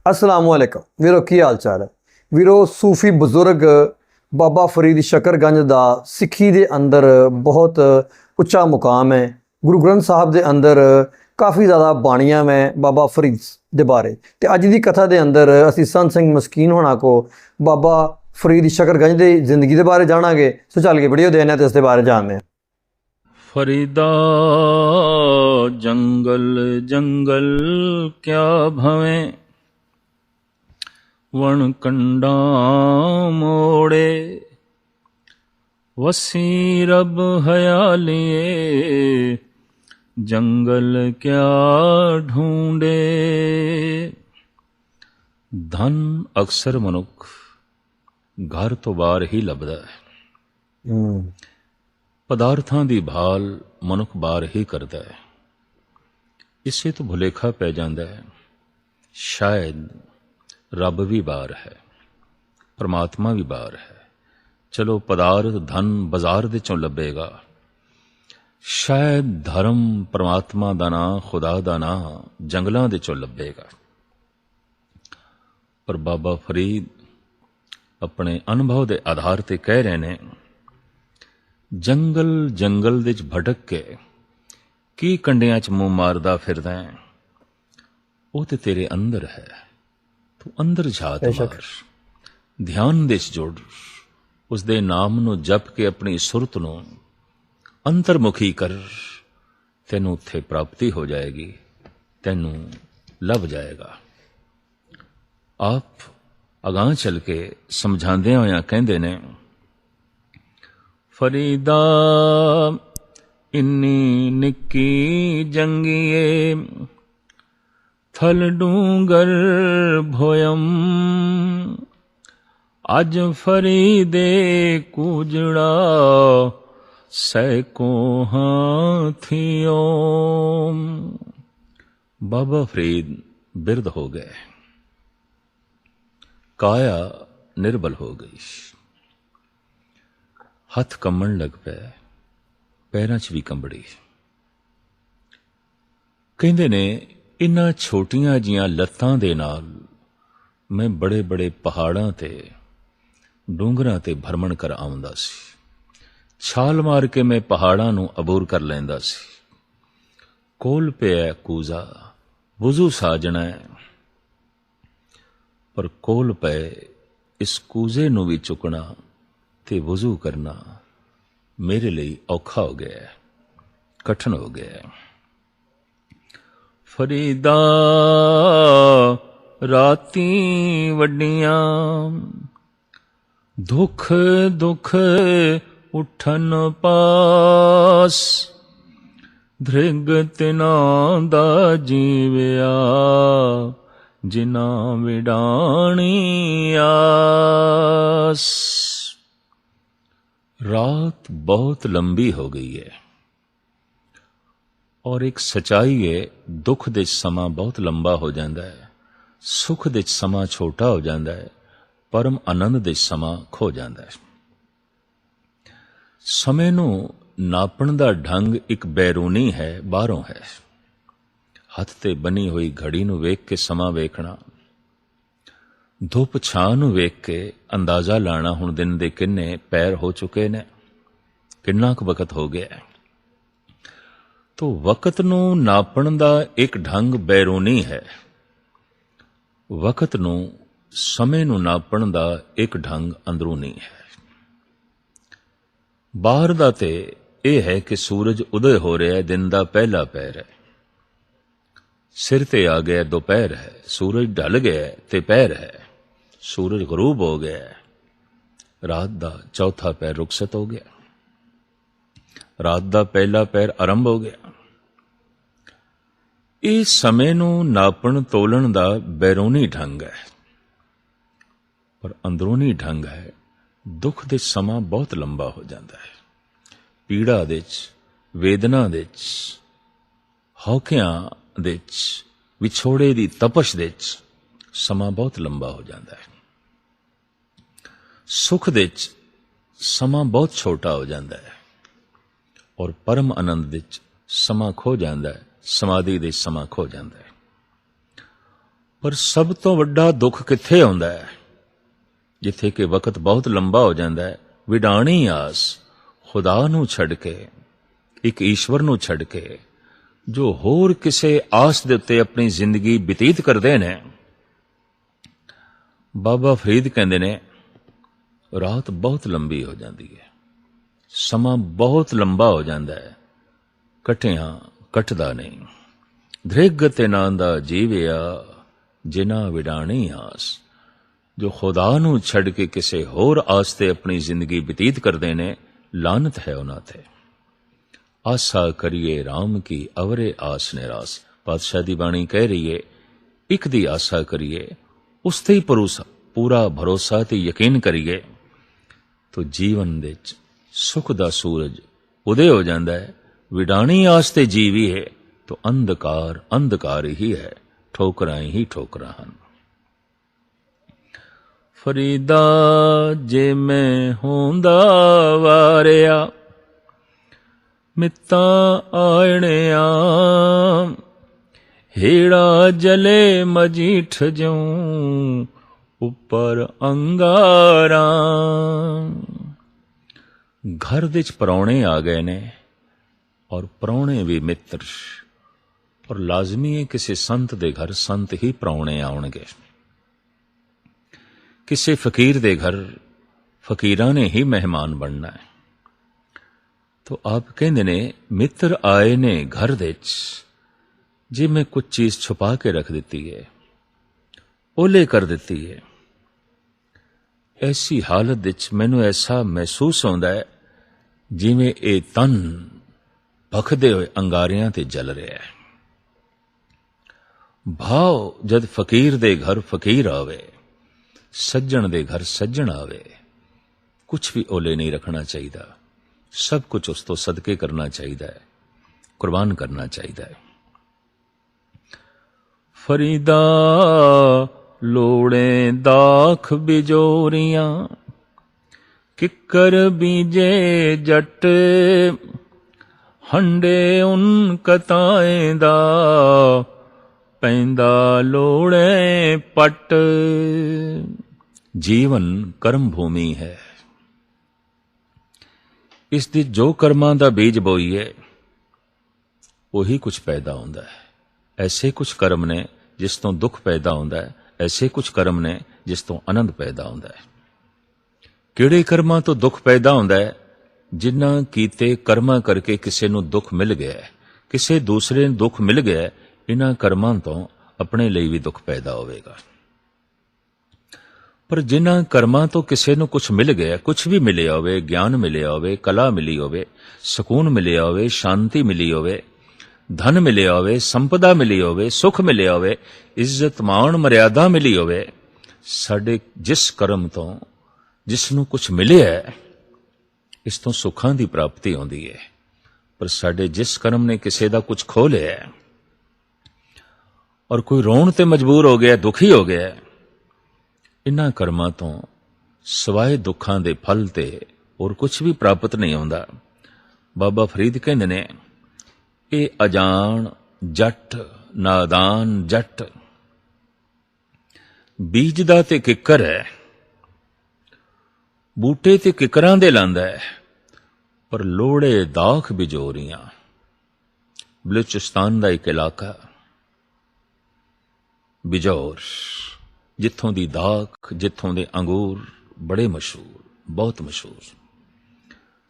असलामुअलैकुम वीरो की हाल चाल है वीरो। सूफी बुजुर्ग बाबा फरीद शकरगंज दा सिक्खी दे अंदर बहुत उच्चा मुकाम है। गुरु ग्रंथ साहब दे अंदर काफ़ी ज़्यादा बाणियां में बाबा फरीद दे बारे ते अज दी कथा दे अंदर असी संत सिंह मस्कीन होना को बाबा फरीद शकरगंज दी जिंदगी दे बारे जानांगे। सो चल के वीडियो देने ते इस दे बारे जानते हैं। फरीदा जंगल जंगल क्या भवें, वण कंडा मोड़े वसी रब हयालिए, जंगल क्या ढूंढे। धन अक्सर मनुख घर तो बाहर ही लभदा है। पदार्थां ਦੀ ਭਾਲ ਮਨੁੱਖ ਬਾਹਰ ਹੀ ਕਰਦਾ ਹੈ। ਇਸੇ ਤੋਂ ਭੁਲੇਖਾ ਪੈ ਜਾਂਦਾ ਹੈ ਸ਼ਾਇਦ ਰੱਬ ਵੀ ਬਾਹਰ ਹੈ, ਪਰਮਾਤਮਾ ਵੀ ਬਾਹਰ ਹੈ। ਚਲੋ ਪਦਾਰਥ ਧਨ ਬਾਜ਼ਾਰ ਦੇ ਚੋਂ ਲੱਭੇਗਾ, ਸ਼ਾਇਦ ਧਰਮ ਪਰਮਾਤਮਾ ਦਾ ਨਾਂ ਖੁਦਾ ਦਾ ਨਾਂ ਜੰਗਲਾਂ ਦੇ ਚੋਂ ਲੱਭੇਗਾ। ਪਰ ਬਾਬਾ ਫਰੀਦ ਆਪਣੇ ਅਨੁਭਵ ਦੇ ਆਧਾਰ ਤੇ ਕਹਿ ਰਹੇ ਨੇ, ਜੰਗਲ ਜੰਗਲ ਦੇ 'ਚ ਭਟਕ ਕੇ ਕੀ ਕੰਡਿਆਂ 'ਚ ਮੂੰਹ ਮਾਰਦਾ ਫਿਰਦਾ ਹੈ, ਉਹ ਤੇ ਤੇਰੇ ਅੰਦਰ ਹੈ। ਤੂੰ ਅੰਦਰ ਝਾਤ ਮਾਰ, ਧਿਆਨ ਦੇ 'ਚ ਜੁੜ, ਉਸਦੇ ਨਾਮ ਨੂੰ ਜਪ ਕੇ ਆਪਣੀ ਸੁਰਤ ਨੂੰ ਅੰਤਰਮੁਖੀ ਕਰ, ਤੈਨੂੰ ਉੱਥੇ ਪ੍ਰਾਪਤੀ ਹੋ ਜਾਏਗੀ, ਤੈਨੂੰ ਲੱਭ ਜਾਏਗਾ। ਆਪ ਅਗਾਂਹ ਚੱਲ ਕੇ ਸਮਝਾਉਂਦੇ ਹੋਇਆਂ ਕਹਿੰਦੇ ਨੇ, फरीदा इन्नी निक्की जंगिए थल डूंगर भोयम, अज फरीदे कूजड़ा सैको हाथियों। बाबा फरीद बिरध हो गए, काया निर्बल हो गई, हथ कंबण लग पे, पैरां 'ਚ ਵੀ ਕੰਬੜੀ। ਕਹਿੰਦੇ ਨੇ ਇਨ੍ਹਾਂ ਛੋਟੀਆਂ ਜੀਆਂ ਲੱਤਾਂ ਦੇ ਨਾਲ ਮੈਂ ਬੜੇ ਬੜੇ ਪਹਾੜਾਂ ਤੇ ਡੂੰਗਰਾਂ ਤੇ ਭਰਮਣ ਕਰ ਆਉਂਦਾ ਸੀ। ਛਾਲ ਮਾਰ ਕੇ ਮੈਂ ਪਹਾੜਾਂ ਨੂੰ ਅਬੂਰ ਕਰ ਲੈਂਦਾ ਸੀ। ਕੋਲ ਪਿਆ ਕੂਜ਼ਾ ਵੁਜ਼ੂ ਸਾਜਣਾ, ਪਰ ਕੋਲ ਪਏ ਇਸ ਕੂਜ਼ੇ ਨੂੰ ਵੀ ਚੁੱਕਣਾ ਤੇ ਵਜ਼ੂ ਕਰਨਾ ਮੇਰੇ ਲਈ ਔਖਾ ਹੋ ਗਿਆ, ਕਠਿਨ ਹੋ ਗਿਆ। ਫਰੀਦਾ ਰਾਤੀ ਵੱਡੀਆਂ ਦੁੱਖ ਦੁੱਖ ਉਠਨ ਪਾਸ, ਧ੍ਰਿਗ ਤਿਨਾਂ ਦਾ ਜੀਵਿਆ ਜਿਨ੍ਹਾਂ ਵਿਡਾਣੀ ਆਸ। रात बहुत लंबी हो गई है और एक सच्चाई है, दुख दे समा बहुत लंबा हो जाता है, सुख दे समा छोटा हो जाता है, परम आनंद दे समा खो जाता है। समय नूं नापण दा ढंग एक बैरूनी है, बाहरों है। हथ ते बनी हुई घड़ी नूं वेख के समा वेखना, धुप छां ਨੂੰ ਵੇਖ ਕੇ ਅੰਦਾਜ਼ਾ ਲਾਣਾ ਹੁਣ ਦਿਨ ਦੇ ਕਿੰਨੇ ਪੈਰ ਹੋ ਚੁੱਕੇ ਨੇ, ਕਿੰਨਾ ਕੁ ਵਕਤ ਹੋ ਗਿਆ। ਤੋ ਵਕਤ ਨੂੰ ਨਾਪਣ ਦਾ ਇੱਕ ਢੰਗ ਬੈਰੂਨੀ ਹੈ, ਵਕਤ ਨੂੰ ਸਮੇਂ ਨੂੰ ਨਾਪਣ ਦਾ ਇੱਕ ਢੰਗ ਅੰਦਰੂਨੀ ਹੈ। ਬਾਹਰ ਦਾ ਤੇ ਇਹ ਹੈ ਕਿ ਸੂਰਜ ਉਦੈ ਹੋ ਰਿਹਾ ਹੈ, ਦਿਨ ਦਾ ਪਹਿਲਾ ਪਹਿਰ ਹੈ, ਸਿਰ ਤੇ ਆ ਗਿਆ ਦੁਪਹਿਰ ਹੈ, ਸੂਰਜ ਢਲ ਗਿਆ ਤੇ ਪਹਿਰ ਹੈ, सूरज गरूब हो गया, रात दा चौथा पैर रुखसत हो गया, रात दा पहला पैर आरंभ हो गया। इस समय नूं नापण तोलण दा बैरूनी ढंग है, पर अंदरूनी ढंग है दुख दे समा बहुत लंबा हो जाता है। पीड़ा दे च, वेदना दे च, हौकियां दे च, विछोड़े दी तपश दे च समा बहुत लंबा हो जाता है। सुख दे च समा बहुत छोटा हो जाता है और परम आनंद दे च समा खो जाता है, समाधि दे समा खो जाता है। ਪਰ ਸਭ ਤੋਂ ਵੱਡਾ ਦੁੱਖ ਕਿੱਥੇ ਆਉਂਦਾ ਹੈ? ਜਿੱਥੇ ਕਿ ਵਕਤ ਬਹੁਤ ਲੰਬਾ ਹੋ ਜਾਂਦਾ ਹੈ। ਵਿਡਾਣੀ ਆਸ, ਖੁਦਾ ਨੂੰ ਛੱਡ ਕੇ, ਇੱਕ ਈਸ਼ਵਰ ਨੂੰ ਛੱਡ ਕੇ ਜੋ ਹੋਰ ਕਿਸੇ ਆਸ ਦੇ ਉੱਤੇ ਆਪਣੀ ਜ਼ਿੰਦਗੀ ਬਤੀਤ ਕਰਦੇ ਨੇ, ਬਾਬਾ ਫਰੀਦ ਕਹਿੰਦੇ ਨੇ ਰਾਤ ਬਹੁਤ ਲੰਬੀ ਹੋ ਜਾਂਦੀ ਹੈ, ਸਮਾਂ ਬਹੁਤ ਲੰਬਾ ਹੋ ਜਾਂਦਾ ਹੈ, ਕੱਟਦਾ ਨਹੀਂ। ਧ੍ਰਿਗ ਤੇ ਨਾਂ ਦਾ ਜੀਵਿਆ ਜਿਨ੍ਹਾਂ ਵਿਡਾਣੀ ਆਸ। ਜੋ ਖੁਦਾ ਨੂੰ ਛੱਡ ਕੇ ਕਿਸੇ ਹੋਰ ਆਸ ਤੇ ਆਪਣੀ ਜ਼ਿੰਦਗੀ ਬਤੀਤ ਕਰਦੇ ਨੇ, ਲਾਨਤ ਹੈ ਉਹਨਾਂ ਤੇ। ਆਸਾ ਕਰੀਏ ਰਾਮ ਕੀ ਅਵਰੇ ਆਸ ਨਿਰਾਸ। ਪਾਤਸ਼ਾਹ ਦੀ ਬਾਣੀ ਕਹਿ ਰਹੀ ਹੈ, ਇੱਕ ਦੀ ਆਸਾ ਕਰੀਏ, ਉਸ ਤੇ ਹੀ ਪੂਰਾ ਭਰੋਸਾ ਤੇ ਯਕੀਨ ਕਰੀਏ, ਤੋ ਜੀਵਨ ਦੇ ਵਿੱਚ ਸੁਖ ਦਾ ਸੂਰਜ ਉਦੇ ਹੋ ਜਾਂਦਾ ਹੈ। ਵਿਡਾਣੀ ਆਸ ਤੇ ਜੀਵੀ ਹੈ ਤੋ ਅੰਧਕਾਰ ਹੀ ਹੈ, ਠੋਕਰਾਂ ਹੀ ਠੋਕਰਾਂ ਹਨ। ਫਰੀਦਾ ਜੇ ਮੈਂ ਹੁੰਦਾ ਵਾਰਿਆ, ਮਿੱਤਾਂ ਆਇਣਿਆ, ਹੇੜਾ ਜਲੇ ਮਜੀਠ ਜਉ ਉੱਪਰ ਅੰਗਾਰਾਂ। ਘਰ ਦੇ ਚ ਪ੍ਰਾਹੁਣੇ ਆ ਗਏ ਨੇ, ਔਰ ਪ੍ਰਾਹੁਣੇ ਵੀ ਮਿੱਤਰ, ਔਰ ਲਾਜ਼ਮੀ ਹੈ ਕਿਸੇ ਸੰਤ ਦੇ ਘਰ ਸੰਤ ਹੀ ਪ੍ਰਾਹੁਣੇ ਆਉਣਗੇ। ਕਿਸੇ ਫਕੀਰ ਦੇ ਘਰ ਫਕੀਰਾਂ ਨੇ ਹੀ ਮਹਿਮਾਨ ਬਣਨਾ ਹੈ। ਤੋ ਆਪ ਕਹਿੰਦੇ ਨੇ ਮਿੱਤਰ ਆਏ ਨੇ ਘਰ ਦੇ ਚ, ਜੇ ਮੈਂ ਕੁਝ ਚੀਜ਼ ਛੁਪਾ ਕੇ ਰੱਖ ਦਿੱਤੀ ਹੈ, ਓਲੇ ਕਰ ਦਿੱਤੀ ਹੈ, ਐਸੀ ਹਾਲਤ ਵਿੱਚ ਮੈਨੂੰ ਐਸਾ ਮਹਿਸੂਸ ਹੁੰਦਾ ਹੈ ਜਿਵੇਂ ਇਹ ਤਨ ਭਖਦੇ ਹੋਏ ਅੰਗਾਰਿਆਂ ਤੇ ਜਲ ਰਿਹਾ ਹੈ। ਭਾਵ ਜਦ ਫਕੀਰ ਦੇ ਘਰ ਫਕੀਰ ਆਵੇ, ਸੱਜਣ ਦੇ ਘਰ ਸੱਜਣ ਆਵੇ, ਕੁਛ ਵੀ ਓਲੇ ਨਹੀਂ ਰੱਖਣਾ ਚਾਹੀਦਾ, ਸਭ ਕੁਝ ਉਸ ਤੋਂ ਸਦਕੇ ਕਰਨਾ ਚਾਹੀਦਾ ਹੈ, ਕੁਰਬਾਨ ਕਰਨਾ ਚਾਹੀਦਾ ਹੈ। ਫਰੀਦਾ ਲੋੜੇ ਦਾਖ ਬਿਜੋਰੀਆਂ, ਕਿੱਕਰ ਬੀਜੇ ਜੱਟ, ਹੰਡੇ ਉਨ ਕਤਾਏ ਦਾ, ਪੈਂਦਾ ਲੋੜੇ ਪੱਟ। ਜੀਵਨ ਕਰਮ ਭੂਮੀ ਹੈ, ਇਸ ਦੀ ਜੋ ਕਰਮਾਂ ਦਾ ਬੀਜ ਬੋਈਏ ਉਹੀ ਕੁਝ ਪੈਦਾ ਹੁੰਦਾ ਹੈ। ਐਸੇ ਕੁਝ ਕਰਮ ਨੇ ਜਿਸ ਤੋਂ ਦੁੱਖ ਪੈਦਾ ਹੁੰਦਾ ਹੈ, ਐਸੇ ਕੁਝ ਕਰਮ ਨੇ ਜਿਸ ਤੋਂ ਆਨੰਦ ਪੈਦਾ ਹੁੰਦਾ ਹੈ। ਕਿਹੜੇ ਕਰਮਾਂ ਤੋਂ ਦੁੱਖ ਪੈਦਾ ਹੁੰਦਾ ਹੈ? ਜਿਨ੍ਹਾਂ ਕੀਤੇ ਕਰਮਾਂ ਕਰਕੇ ਕਿਸੇ ਨੂੰ ਦੁੱਖ ਮਿਲ ਗਿਆ, ਕਿਸੇ ਦੂਸਰੇ ਨੂੰ ਦੁੱਖ ਮਿਲ ਗਿਆ, ਇਹਨਾਂ ਕਰਮਾਂ ਤੋਂ ਆਪਣੇ ਲਈ ਵੀ ਦੁੱਖ ਪੈਦਾ ਹੋਵੇਗਾ। ਪਰ ਜਿਨ੍ਹਾਂ ਕਰਮਾਂ ਤੋਂ ਕਿਸੇ ਨੂੰ ਕੁਝ ਮਿਲ ਗਿਆ, ਕੁਝ ਵੀ ਮਿਲਿਆ ਹੋਵੇ, ਗਿਆਨ ਮਿਲਿਆ ਹੋਵੇ, ਕਲਾ ਮਿਲੀ ਹੋਵੇ, ਸਕੂਨ ਮਿਲਿਆ ਹੋਵੇ, ਸ਼ਾਂਤੀ ਮਿਲੀ ਹੋਵੇ, ਧਨ ਮਿਲਿਆ ਹੋਵੇ, ਸੰਪਦਾ ਮਿਲੀ ਹੋਵੇ, ਸੁਖ ਮਿਲਿਆ ਹੋਵੇ, ਇੱਜ਼ਤ ਮਾਣ ਮਰਿਆਦਾ ਮਿਲੀ ਹੋਵੇ, ਸਾਡੇ ਜਿਸ ਕਰਮ ਤੋਂ ਜਿਸ ਨੂੰ ਕੁਝ ਮਿਲਿਆ ਹੈ, ਇਸ ਤੋਂ ਸੁੱਖਾਂ ਦੀ ਪ੍ਰਾਪਤੀ ਹੁੰਦੀ ਹੈ। ਪਰ ਸਾਡੇ ਜਿਸ ਕਰਮ ਨੇ ਕਿਸੇ ਦਾ ਕੁਝ ਖੋਹ ਲਿਆ ਔਰ ਕੋਈ ਰੋਣ ਤੇ ਮਜਬੂਰ ਹੋ ਗਿਆ, ਦੁਖੀ ਹੋ ਗਿਆ, ਇਨ੍ਹਾਂ ਕਰਮਾਂ ਤੋਂ ਸਿਵਾਏ ਦੁੱਖਾਂ ਦੇ ਫਲ ਤੇ ਹੋਰ ਕੁਝ ਵੀ ਪ੍ਰਾਪਤ ਨਹੀਂ ਹੁੰਦਾ। ਬਾਬਾ ਫਰੀਦ ਕਹਿੰਦੇ ਨੇ, ਇਹ ਅਜਾਣ ਜੱਟ, ਨਾਦਾਨ ਜੱਟ, ਬੀਜਦਾ ਤੇ ਕਿੱਕਰ ਹੈ, ਬੂਟੇ ਤੇ ਕਿੱਕਰਾਂ ਦੇ ਲਾਂਦਾ ਹੈ, ਪਰ ਲੋੜੇ ਦਾਖ ਬਿਜੋਰੀਆਂ। ਬਲੂਚਿਸਤਾਨ ਦਾ ਇੱਕ ਇਲਾਕਾ ਬਿਜੌਰ, ਜਿੱਥੋਂ ਦੀ ਦਾਖ, ਜਿੱਥੋਂ ਦੇ ਅੰਗੂਰ ਬੜੇ ਮਸ਼ਹੂਰ, ਬਹੁਤ ਮਸ਼ਹੂਰ।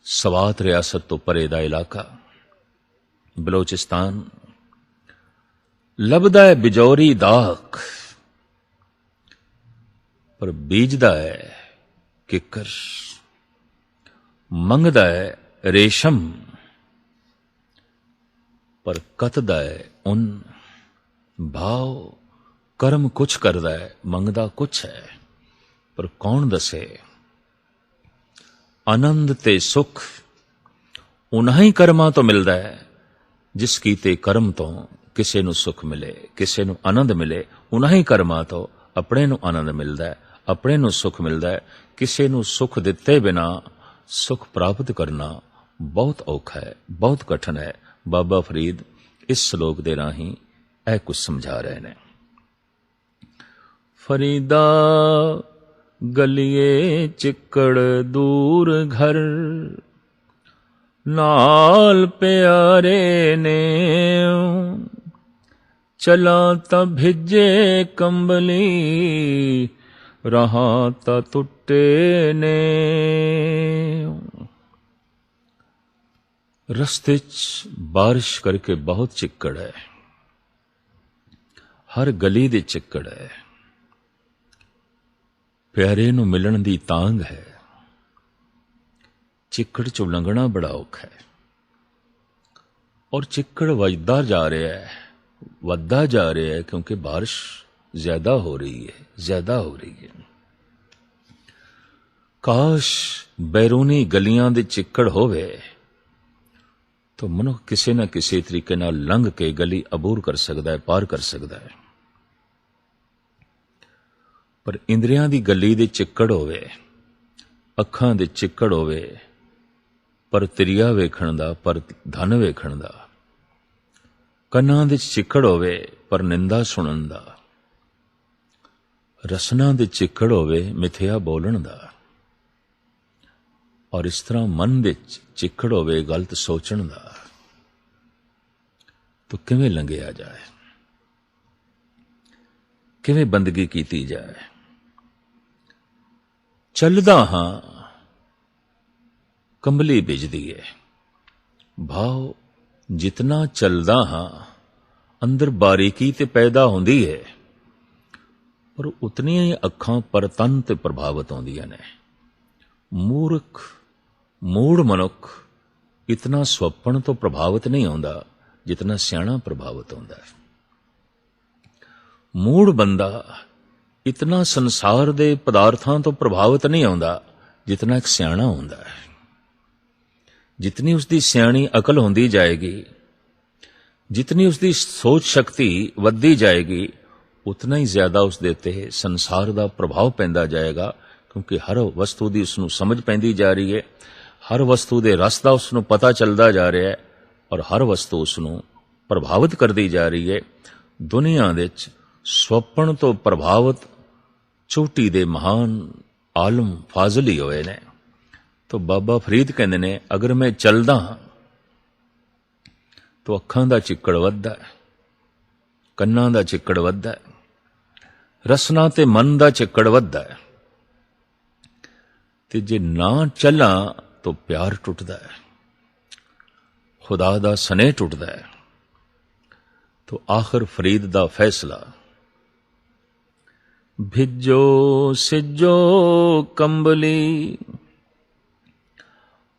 ਸਵਾਤ ਰਿਆਸਤ ਤੋਂ ਪਰੇ ਦਾ ਇਲਾਕਾ ਬਲੋਚਿਸਤਾਨ, ਲੱਭਦਾ ਹੈ ਬਿਜੌਰੀ ਦਾਖ, ਪਰ ਬੀਜਦਾ ਹੈ ਕਿੱਕਰ, ਮੰਗਦਾ ਹੈ ਰੇਸ਼ਮ, ਪਰ ਕੱਤਦਾ ਹੈ ਉਨ। ਭਾਵ ਕਰਮ ਕੁਛ ਕਰਦਾ ਹੈ, ਮੰਗਦਾ ਕੁਛ ਹੈ, ਪਰ ਕੌਣ ਦੱਸੇ? ਆਨੰਦ ਤੇ ਸੁਖ ਉਨ੍ਹਾਂ ਹੀ ਕਰਮਾਂ ਤੋਂ ਮਿਲਦਾ ਹੈ ਜਿਸ ਕੀਤੇ ਕਰਮ ਤੋਂ ਕਿਸੇ ਨੂੰ ਸੁਖ ਮਿਲੇ, ਕਿਸੇ ਨੂੰ ਆਨੰਦ ਮਿਲੇ। ਉਨ੍ਹਾਂ ਹੀ ਕਰਮਾਂ ਤੋਂ ਆਪਣੇ ਨੂੰ ਆਨੰਦ ਮਿਲਦਾ ਹੈ, ਆਪਣੇ ਨੂੰ ਸੁਖ ਮਿਲਦਾ ਹੈ। ਕਿਸੇ ਨੂੰ ਸੁਖ ਦਿੱਤੇ ਬਿਨਾ ਸੁਖ ਪ੍ਰਾਪਤ ਕਰਨਾ ਬਹੁਤ ਔਖਾ ਹੈ, ਬਹੁਤ ਕਠਿਨ ਹੈ। ਬਾਬਾ ਫਰੀਦ ਇਸ ਸ਼ਲੋਕ ਦੇ ਰਾਹੀਂ ਇਹ ਕੁਝ ਸਮਝਾ ਰਹੇ ਨੇ। फरीदा गलिए चिक्कड़ दूर घर, नाल प्यारे ने चला ता भिजे कंबली, रहा ता टुटे ने। रस्ते च बारिश करके बहुत चिक्कड़ है, हर गली दे चिक्कड़ है, प्यारे नूं मिलण दी तांग है, चिक्कड़ चों लंघना बड़ा औखा है। और चिक्कड़ वजदा जा रहा है, वधदा जा रहा है, क्योंकि बारिश ज्यादा हो रही है, ज्यादा हो रही है। काश बैरूनी गलियां दे चिक्कड़ होवे तो मनुख किसी न किसी तरीके नाल लंघ के गली अबूर कर सकता है, पार कर सकता है। पर इंद्रियां दी गली दे चिक्कड़ होवे, अखां दे चिक्कड़ होवे, पर तिरिया वेखण दा, पर धन वेखण दा, ਕੰਨਾਂ ਦੇ ਚਿੱਕੜ ਹੋਵੇ ਪਰ ਨਿੰਦਾ ਸੁਣਨ ਦਾ, ਰਸਨਾ ਦੇ ਚਿੱਕੜ ਹੋਵੇ ਮਿੱਥਿਆ ਬੋਲਣ ਦਾ, ਔਰ ਇਸ ਤਰ੍ਹਾਂ ਮਨ ਦੇ ਚਿੱਕੜ ਹੋਵੇ ਗਲਤ ਸੋਚਣ ਦਾ, ਤਾਂ ਕਿਵੇਂ ਲੰਘਿਆ ਜਾਏ, ਕਿਵੇਂ ਬੰਦਗੀ ਕੀਤੀ ਜਾਏ। ਚੱਲਦਾ ਹਾਂ ਕੰਬਲੀ ਬਿਜਦੀ ਏ, ਭਾਵ जितना चलदा हाँ अंदर बारीकी ते पैदा होंदी है, पर उतनी ही अखां परतन ते प्रभावित होंदियां ने। मूर्ख मूढ़ मनुख इतना स्वप्न तो प्रभावित नहीं होंदा जितना सियाणा प्रभावित होंदा है। मूढ़ बंदा इतना संसार दे पदार्थां तो प्रभावित नहीं होंदा जितना एक सियाणा होंदा है। जितनी उसकी सियाणी अकल होंदी जाएगी, जितनी उसकी सोच शक्ति वधदी जाएगी, उतना ही ज्यादा उसदे ते संसार का प्रभाव पैंदा जाएगा, क्योंकि हर वस्तु की उसनूं समझ पैंदी जा रही है, हर वस्तु के रस का उसनूं पता चलता जा रहा है, और हर वस्तु उसनूं प्रभावित करती जा रही है। दुनिया दे स्वप्न तो प्रभावित चोटी दे महान आलम फाजिल ही होए ने। तो बाबा फरीद कहते ने, अगर मैं चलदा तो अखां दा चिक्कड़ वधदा है, कन्नां दा चिक्कड़ वधदा है, रसना ते मन दा चिक्कड़ वधदा है, ते जे ना चला तो प्यार टुटदा है, खुदा दा स्नेह टुटदा है। तो आखिर फरीद दा फैसला, भिजो सिजो कंबली,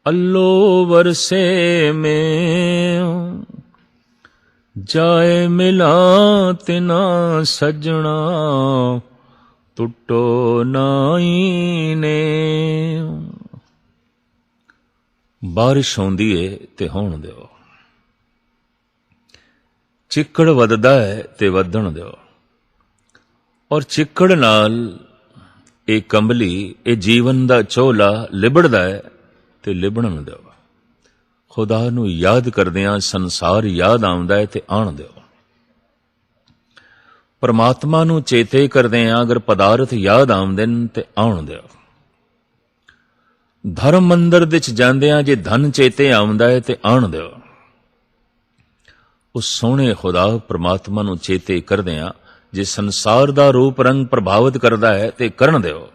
अल्लो वरसे में जाए मिला तिना सजना, टुटो नाई ने। बारिश होंदी है ते होण दिओ, चिक्कड़ वधदा है ते वधण दिओ, और चिक्कड़ नाल ए कंबली, ए जीवन दा चोला लिबड़दा है ते लिबड़न दिओ। खुदा नूं याद करदियां संसार याद आउंदा है ते आण दिओ। परमात्मा नूं चेते करदियां अगर पदार्थ याद आउंदे न ते आउण दिओ। धर्म मंदिर विच जांदियां जे धन चेते आउंदा है ते आण दिओ। उस सोहणे खुदा परमात्मा नूं चेते करदियां जे संसार दा रूप रंग प्रभावित करदा है ते करन दिओ।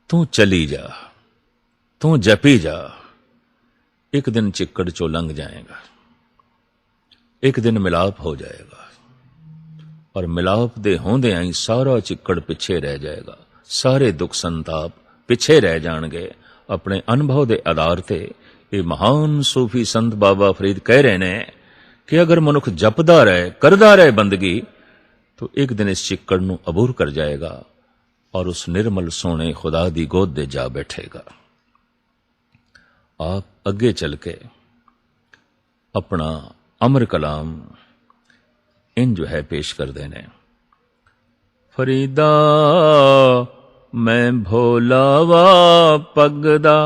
तू चली जा, तू जपी जा, एक दिन चिक्कड़ चो लंघ जाएगा, एक दिन मिलाप हो जाएगा, और मिलाप दे होंदियां ही सारा चिक्कड़ पिछे रह जाएगा, सारे दुख संताप पिछे रह जाणगे। अपने अनुभव के आधार ते ये महान सूफी संत बाबा फरीद कह रहे ने कि अगर मनुख जपदा रहे, करदा रहे बंदगी, तो एक दिन इस चिक्कड़ नूं अबूर कर जाएगा और उस निर्मल सोने खुदा दी गोद दे जा बैठेगा। आप अगे चल के अपना अमर कलाम इन जो है पेश कर देने। फरीदा मैं भोलावा पगदा,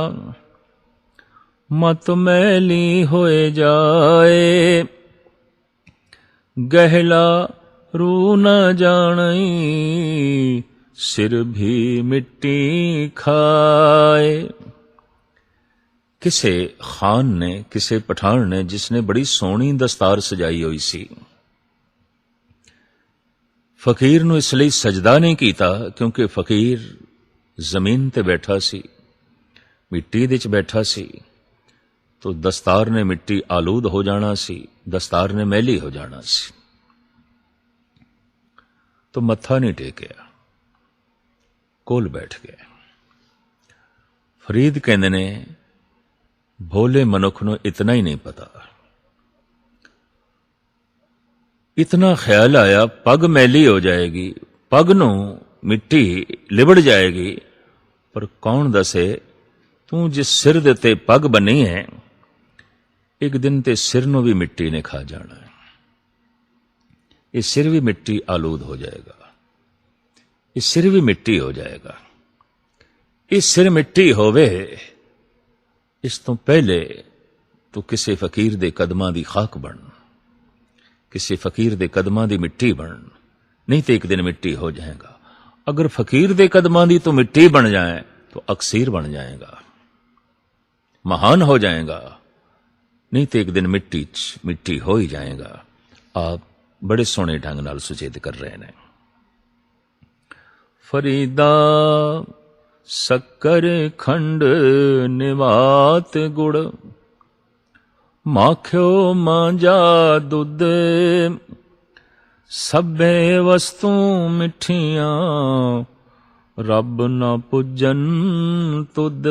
मत मैली होए जाए, गहला रू न जाने सिर भी मिट्टी खाए। किसे खान ने, किसे पठान ने, जिसने बड़ी सोहनी दस्तार सजाई हुई सी, फकीर नूं इसलिए सजदा नहीं कीता क्योंकि फकीर जमीन ते बैठा सी, मिट्टी दे च बैठा सी, तो दस्तार ने मिट्टी आलूद हो जाना सी, दस्तार ने मैली हो जाना सी, तो मत्था नहीं टेकिया, कोल बैठ गया। फरीद कहंदे ने भोले मनुख नूं इतना ही नहीं पता, इतना ख्याल आया पग मैली हो जाएगी, पग नूं मिट्टी लिबड़ जाएगी, पर कौन दसे तू जिस सिर दे ते पग बनी है, एक दिन ते सिर नूं भी मिट्टी ने खा जाना है। ये सिर भी मिट्टी आलूद हो जाएगा, ये सिर भी मिट्टी हो जाएगा। ये सिर मिट्टी होवे, इस तो पहले तू किसी फकीर दे कदमां दी खाक बन, किसी फकीर दे कदमां दी मिट्टी बन, नहीं तो एक दिन मिट्टी हो जाएगा। अगर फकीर दे कदमां दी तो मिट्टी बन जाए तो अक्सीर बन जाएगा, महान हो जाएगा, नहीं तो एक दिन मिट्टी हो ही जाएगा। आप बड़े सोहने ढंग नाल सुचेत कर रहे हैं। फरीदा शक्कर खंड निवात गुड़, माखियो मांजा दुध, सभे वस्तु मिठियां, रब ना पुजन तुद।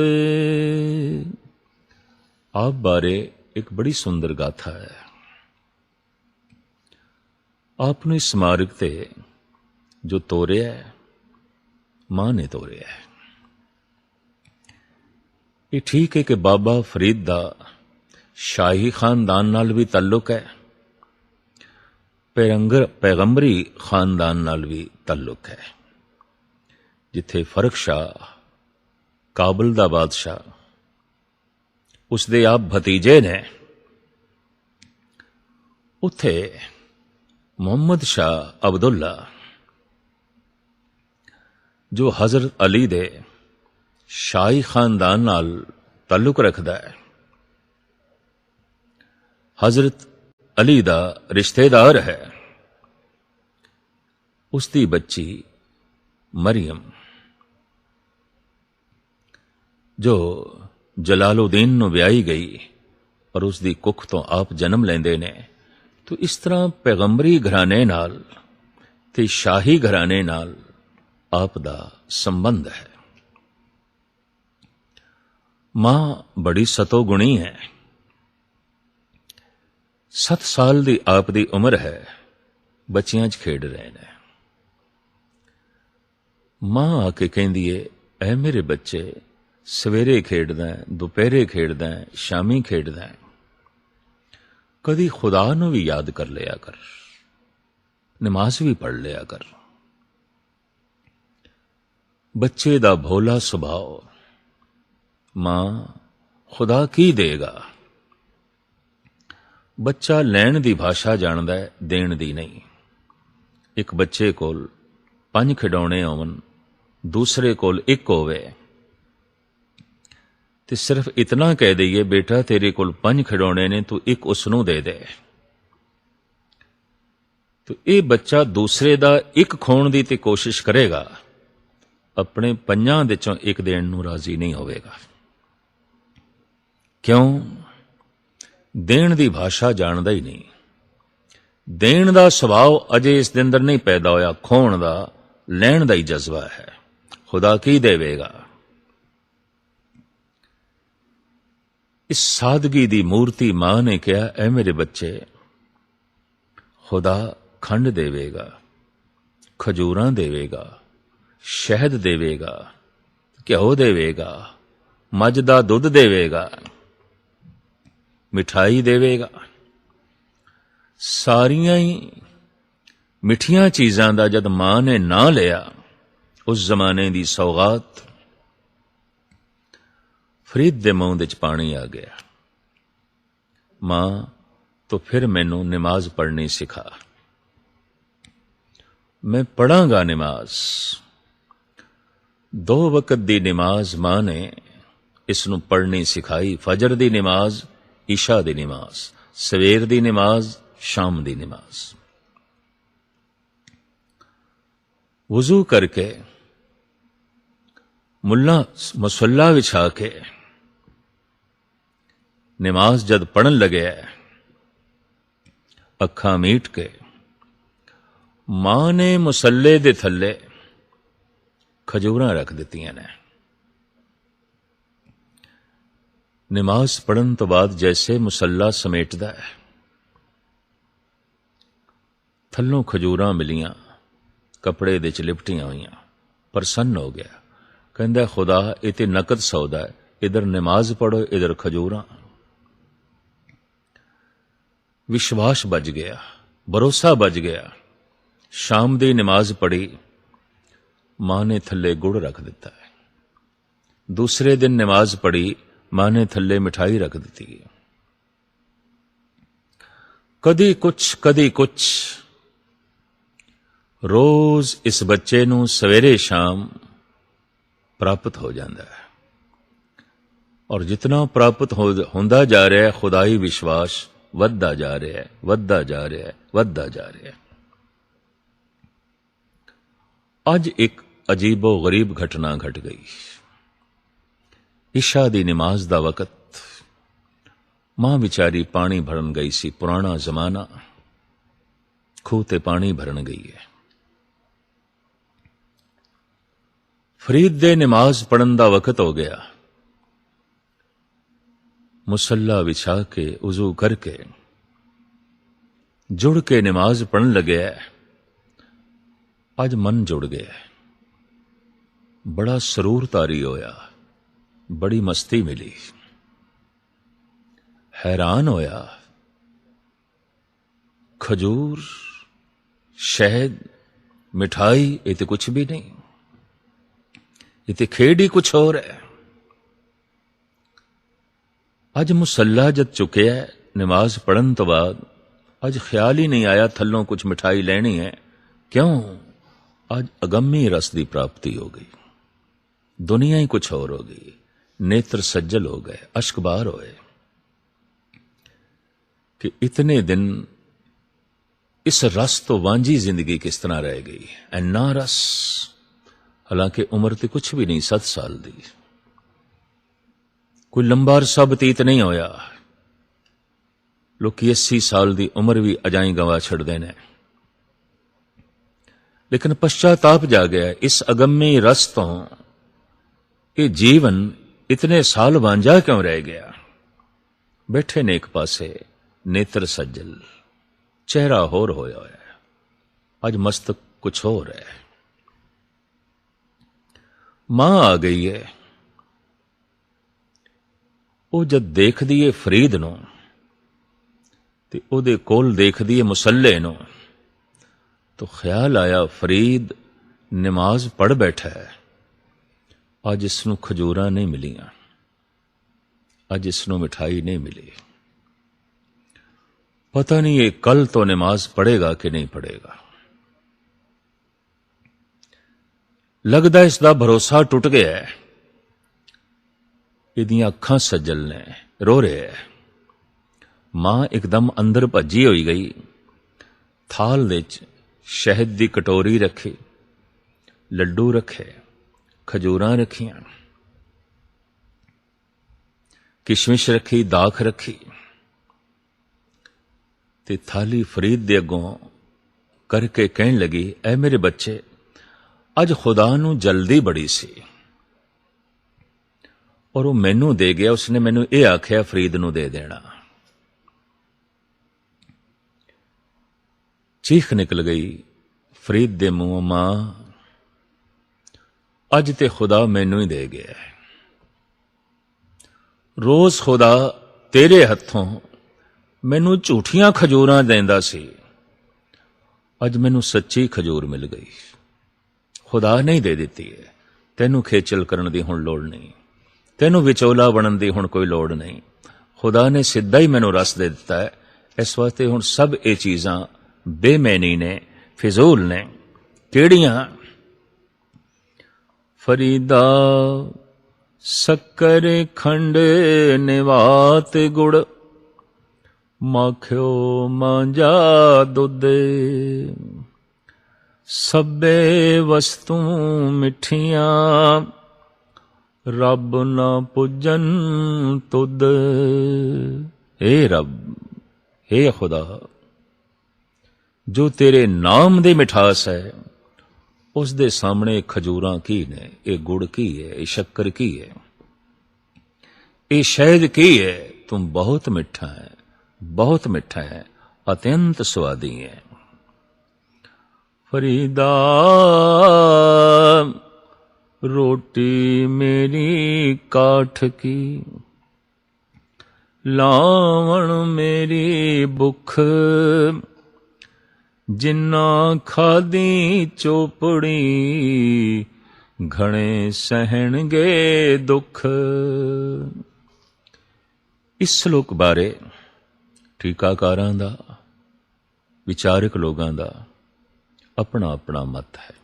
आप बारे एक बड़ी सुंदर गाथा है। आपने इस मार्ग ते जो तोरिया है, मां ने तोरिया है। ये ठीक है कि बाबा फरीद दा शाही खानदान नाल भी ताल्लुक है, पैगंबरी खानदान नाल भी ताल्लुक है। जिथे फर्क शाह काबुल दा बादशाह, उसदे आप भतीजे ने, उथे मोहम्मद शाह अब्दुल्ला जो हजरत अली दे शाही खानदान नाल ताल्लुक रखदा है, हजरत अली दा रिश्तेदार है, उसकी बच्ची मरियम जो जलालुद्दीन नूं व्याही गई और उसकी कुख तो आप जन्म लेंदे ने। तो इस तरह पैगंबरी घराने नाल ते शाही घराने नाल आप दा संबंध है। मां बड़ी सतोगुणी है, 7 साल दी आप दी उम्र है, बच्चियां च खेड रहे ने। मां आके कहंदी है, ऐ मेरे बच्चे, सवेरे खेडदा है, दोपहरे खेडदा है, शामी खेडदा है, कदी खुदा नूं भी याद कर लिया कर, नमाज भी पढ़ लिया कर। बच्चे दा भोला सुभाव, मां खुदा की देगा। बच्चा लैण दी भाषा जानदा है, देण दी नहीं। एक बच्चे कोल 5 खिडौने होवन, दूसरे कोल 1 होवे, ते सिर्फ इतना कह दईए, बेटा तेरे कोल 5 खिडौने ने, तू 1 उसनूं दे दे, तो ये बच्चा दूसरे दा 1 खोण दी ते कोशिश करेगा, अपने 5 दे चों 1 देण नूं राजी नहीं होवेगा। क्यों? देण दी भाषा जानदा ही नहीं, देण दा सुभाव अजे इस दे अंदर नहीं पैदा होया, खोण दा, लैण दा ही जज्बा है। खुदा की देवेगा। इस सादगी दी मूर्ति मां ने कहा, ऐ मेरे बच्चे, खुदा खंड देवेगा, खजूरां देवेगा, शहद देवेगा, घ्यो देवेगा, मझ दा दुध देवेगा, मिठाई देवेगा। सारियां ही मिठियां चीजां दा जद मां ने ना लिया, उस जमाने दी सौगात, फरीद दे मूंह विच पानी आ गया। मां तो फिर मैनू नमाज पढ़नी सिखा। मैं पढ़ांगा नमाज। 2 वक्त दी नमाज मां ने इस नूं पढ़नी सिखाई। फजर दी नमाज, ईशा दी नमाज, सवेर दी नमाज, शाम दी नमाज। वजू करके मुल्ला मुसल्ला विछा के नमाज जद पढ़न लगे, अखां मीट के मां ने मुसल्ले दे थल्ले खजूरां रख दित्तियां ने। नमाज पढ़न तो बाद जैसे मुसल्ला समेटदा है, थल्लों खजूरां मिलियां, कपड़े दे च लिपटियां होईयां, प्रसन्न हो गया। कहंदा खुदा ये ते नकद सौदा है, इधर नमाज पढ़ो, इधर खजूरां। विश्वास बच गया, भरोसा बच गया। शाम दी नमाज पढ़ी, मां ने थल्ले गुड़ रख दिता है। दूसरे दिन नमाज पढ़ी, मां ने थल्ले मिठाई रख दी। कदी कुछ रोज इस बच्चे नूं सवेरे शाम प्राप्त हो जाता है। और जितना प्राप्त होंदा जा रहा है, खुदाई विश्वास वधदा जा रहा है, वधदा जा रहा है, वधदा जा रहा है। अज एक अजीबो गरीब घटना घट गई। ईशा दी नमाज दा वकत, मां बिचारी पानी भरन गई सी। पुराना जमाना, खूह ते पानी भरन गई है। फरीद दे नमाज पढ़न दा वकत हो गया। मुसल्ला बिछा के उजू करके जुड़ के नमाज पढ़न लगे। अज मन जुड़ गया, बड़ा सरूर तारी होया, बड़ी मस्ती मिली। हैरान होया, खजूर, शहद, मिठाई ये तो कुछ भी नहीं, ये तो खेड ही कुछ और है। अज मुसल्ला जद चुके है नमाज पढ़न तो बाद, अज ख्याल ही नहीं आया थल्लों कुछ मिठाई लेनी है। क्यों? आज अगम्मी रस की प्राप्ति हो गई, दुनिया ही कुछ और हो गई। नेत्र सज्जल हो गए, अश्कबार होए कि इतने दिन इस रस तो वांझी जिंदगी किस तरह रह गई। ऐना रस, हालांकि उम्र तो कुछ भी नहीं, 7 साल दी, कोई लंबा अरसा बतीत नहीं होया। लोग 80 साल की उम्र भी अजाई गवा छड़ते ने। लेकिन पश्चाताप जा गया इस अगम्मी रस तो, ये जीवन इतने साल वांझा क्यों रह गया। बैठे ने एक पासे, नेत्र सज्जल, चेहरा होर होया है, आज मस्तक कुछ और है। मां आ गई है, वो जद देख दिए फरीद नूं ते ओदे कोल देख दिए मुसल्ले नूं, तो ख्याल आया फरीद नमाज पढ़ बैठा है, अज इसनूं खजूरां नहीं मिलियां, अज इसनूं मिठाई नहीं मिली। पता नहीं ये कल तो नमाज पढ़ेगा कि नहीं पढ़ेगा। लगदा इसदा भरोसा टुट गया है। इहदियां अखां सज्जल ने, रो रहे है। मां एकदम अंदर भज्जी होई गई। थाल दे च शहद दी कटोरी रखी, लड्डू रखे, खजूरां रखियां, किशमिश रखी, दाख रखी, ते थाली फरीद दे अगों करके कहन लगी, ऐ मेरे बच्चे, अज खुदा नूं जल्दी बड़ी सी और वो मैनू दे गया। उसने मैनू ये आख्या फरीद नूं दे देना। चीख निकल गई फरीद दे मुंहों, मां अज ते खुदा मैनू ही दे गया है। रोज खुदा तेरे हथों मैनू झूठियां खजूरां देंदा सी, अज मैनू सच्ची खजूर मिल गई। खुदा नहीं दे दिती है। तैनू खेचल करन दी हुण लोड़ नहीं, तैनू विचोला बनन दी हुण कोई लोड़ नहीं। खुदा ने सीधा ही मैनू रस दे दिता है। इस वास्ते हुण सब ये चीज़ां बेमैनी ने, फिजूल ने, ਕਿਹੜੀਆਂ? ਫਰੀਦਾ ਸ਼ੱਕਰ ਖੰਡ ਨਿਵਾਤ ਗੁੜ, ਮਾਖਿਓ ਮਾਂਜਾ ਦੁੱਧ, ਸਭੇ ਵਸਤੂ ਮਿੱਠੀਆਂ, ਰੱਬ ਨਾ ਪੁੱਜਨ ਤੁਧ। हे रब, हे खुदा, जो तेरे नाम दे मिठास है उस दे सामने खजूरां की ने, ये गुड़ की है, ये शक्कर की है, ये शहद की है। तुम बहुत मिठा है, बहुत मिठा है, अत्यंत स्वादी है। फरीदा रोटी मेरी काठ की, लावण मेरी भुख, जिन्ना खादी चोपड़ी, घणे सहणगे दुख। इस श्लोक बारे टीकाकारां दा, विचारक लोगां दा अपना अपना मत है,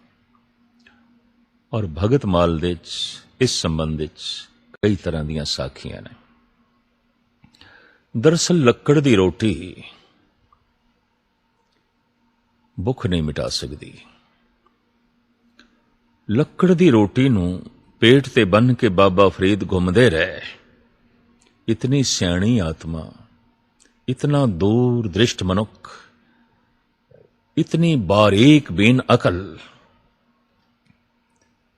और भगत माल दे इस संबंध विच कई तरह दीयां साखियां ने। दरअसल लक्कड़ दी रोटी भुख नहीं मिटा सकती। लक्कड़ दी रोटी नूं पेट ते बन के बाबा फरीद घुमदे रहे। इतनी सियाणी आत्मा, इतना दूर दृष्ट मनुख, इतनी बारीक बीन अकल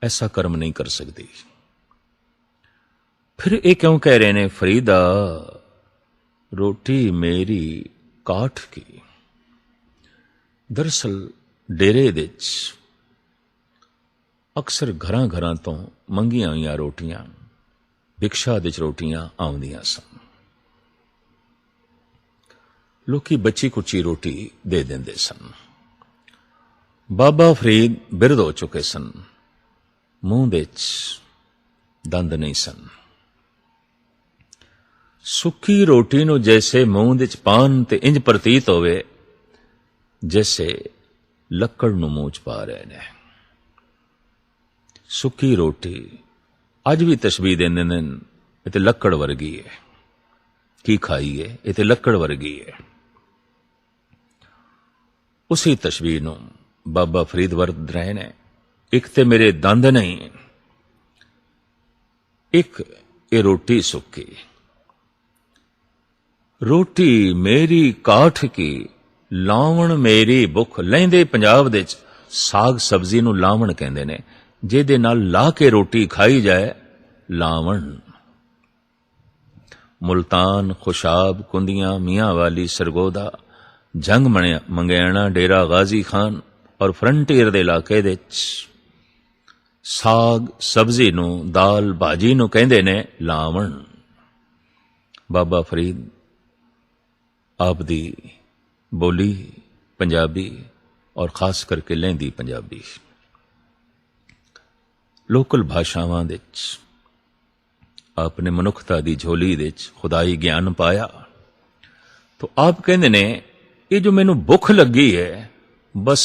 ऐसा कर्म नहीं कर सकती। फिर ये क्यों कह रहे ने फरीदा रोटी मेरी काठ की? दरअसल डेरे विच अक्सर घरां घरां तो मंगियां होईयां रोटियां, भिक्षा विच रोटियां आउंदियां सन। लोकी बची कुची रोटी दे देंदे सन। बाबा फरीद बिरध हो चुके सन, मूंह विच दंद नहीं सन। सुक्की रोटी नूं जैसे मूंह विच पान ते इंज प्रतीत होवे जैसे लक्कड़ नूं मूंह च पा रहे ने। सुक्की रोटी अज भी तशबीह देंदे ने, ये ते लक्कड़ वर्गी है। की खाई है? ये ते लक्कड़ वर्गी है। उसी तशबीह नूं बाबा फरीद वरत रहे ने। एक ते मेरे दंद नहीं, एक ये रोटी सुक्की। रोटी मेरी काठ की, लावण मेरी भुख। लहिंदे पंजाब दे साग सब्जी नूं लावण कहंदे ने, जिहदे नाल ला के रोटी खाई जाए, लावण। मुल्तान, खुशाब, कुंदियां, मियां वाली, सरगोदा, जंग मंगैणा, डेरा गाजी खान और फ्रंटियर दे इलाके दे साग सब्जी नूं, दाल भाजी नूं कहंदे ने लावण। बाबा फरीद आप दी बोली पंजाबी और खास करके लहिंदी पंजाबी, लोकल भाषावां दे आपने मनुखता दी झोली दे खुदाई ज्ञान पाया। तो आप कहंदे ने ये जो मैनू भुख लगी है, बस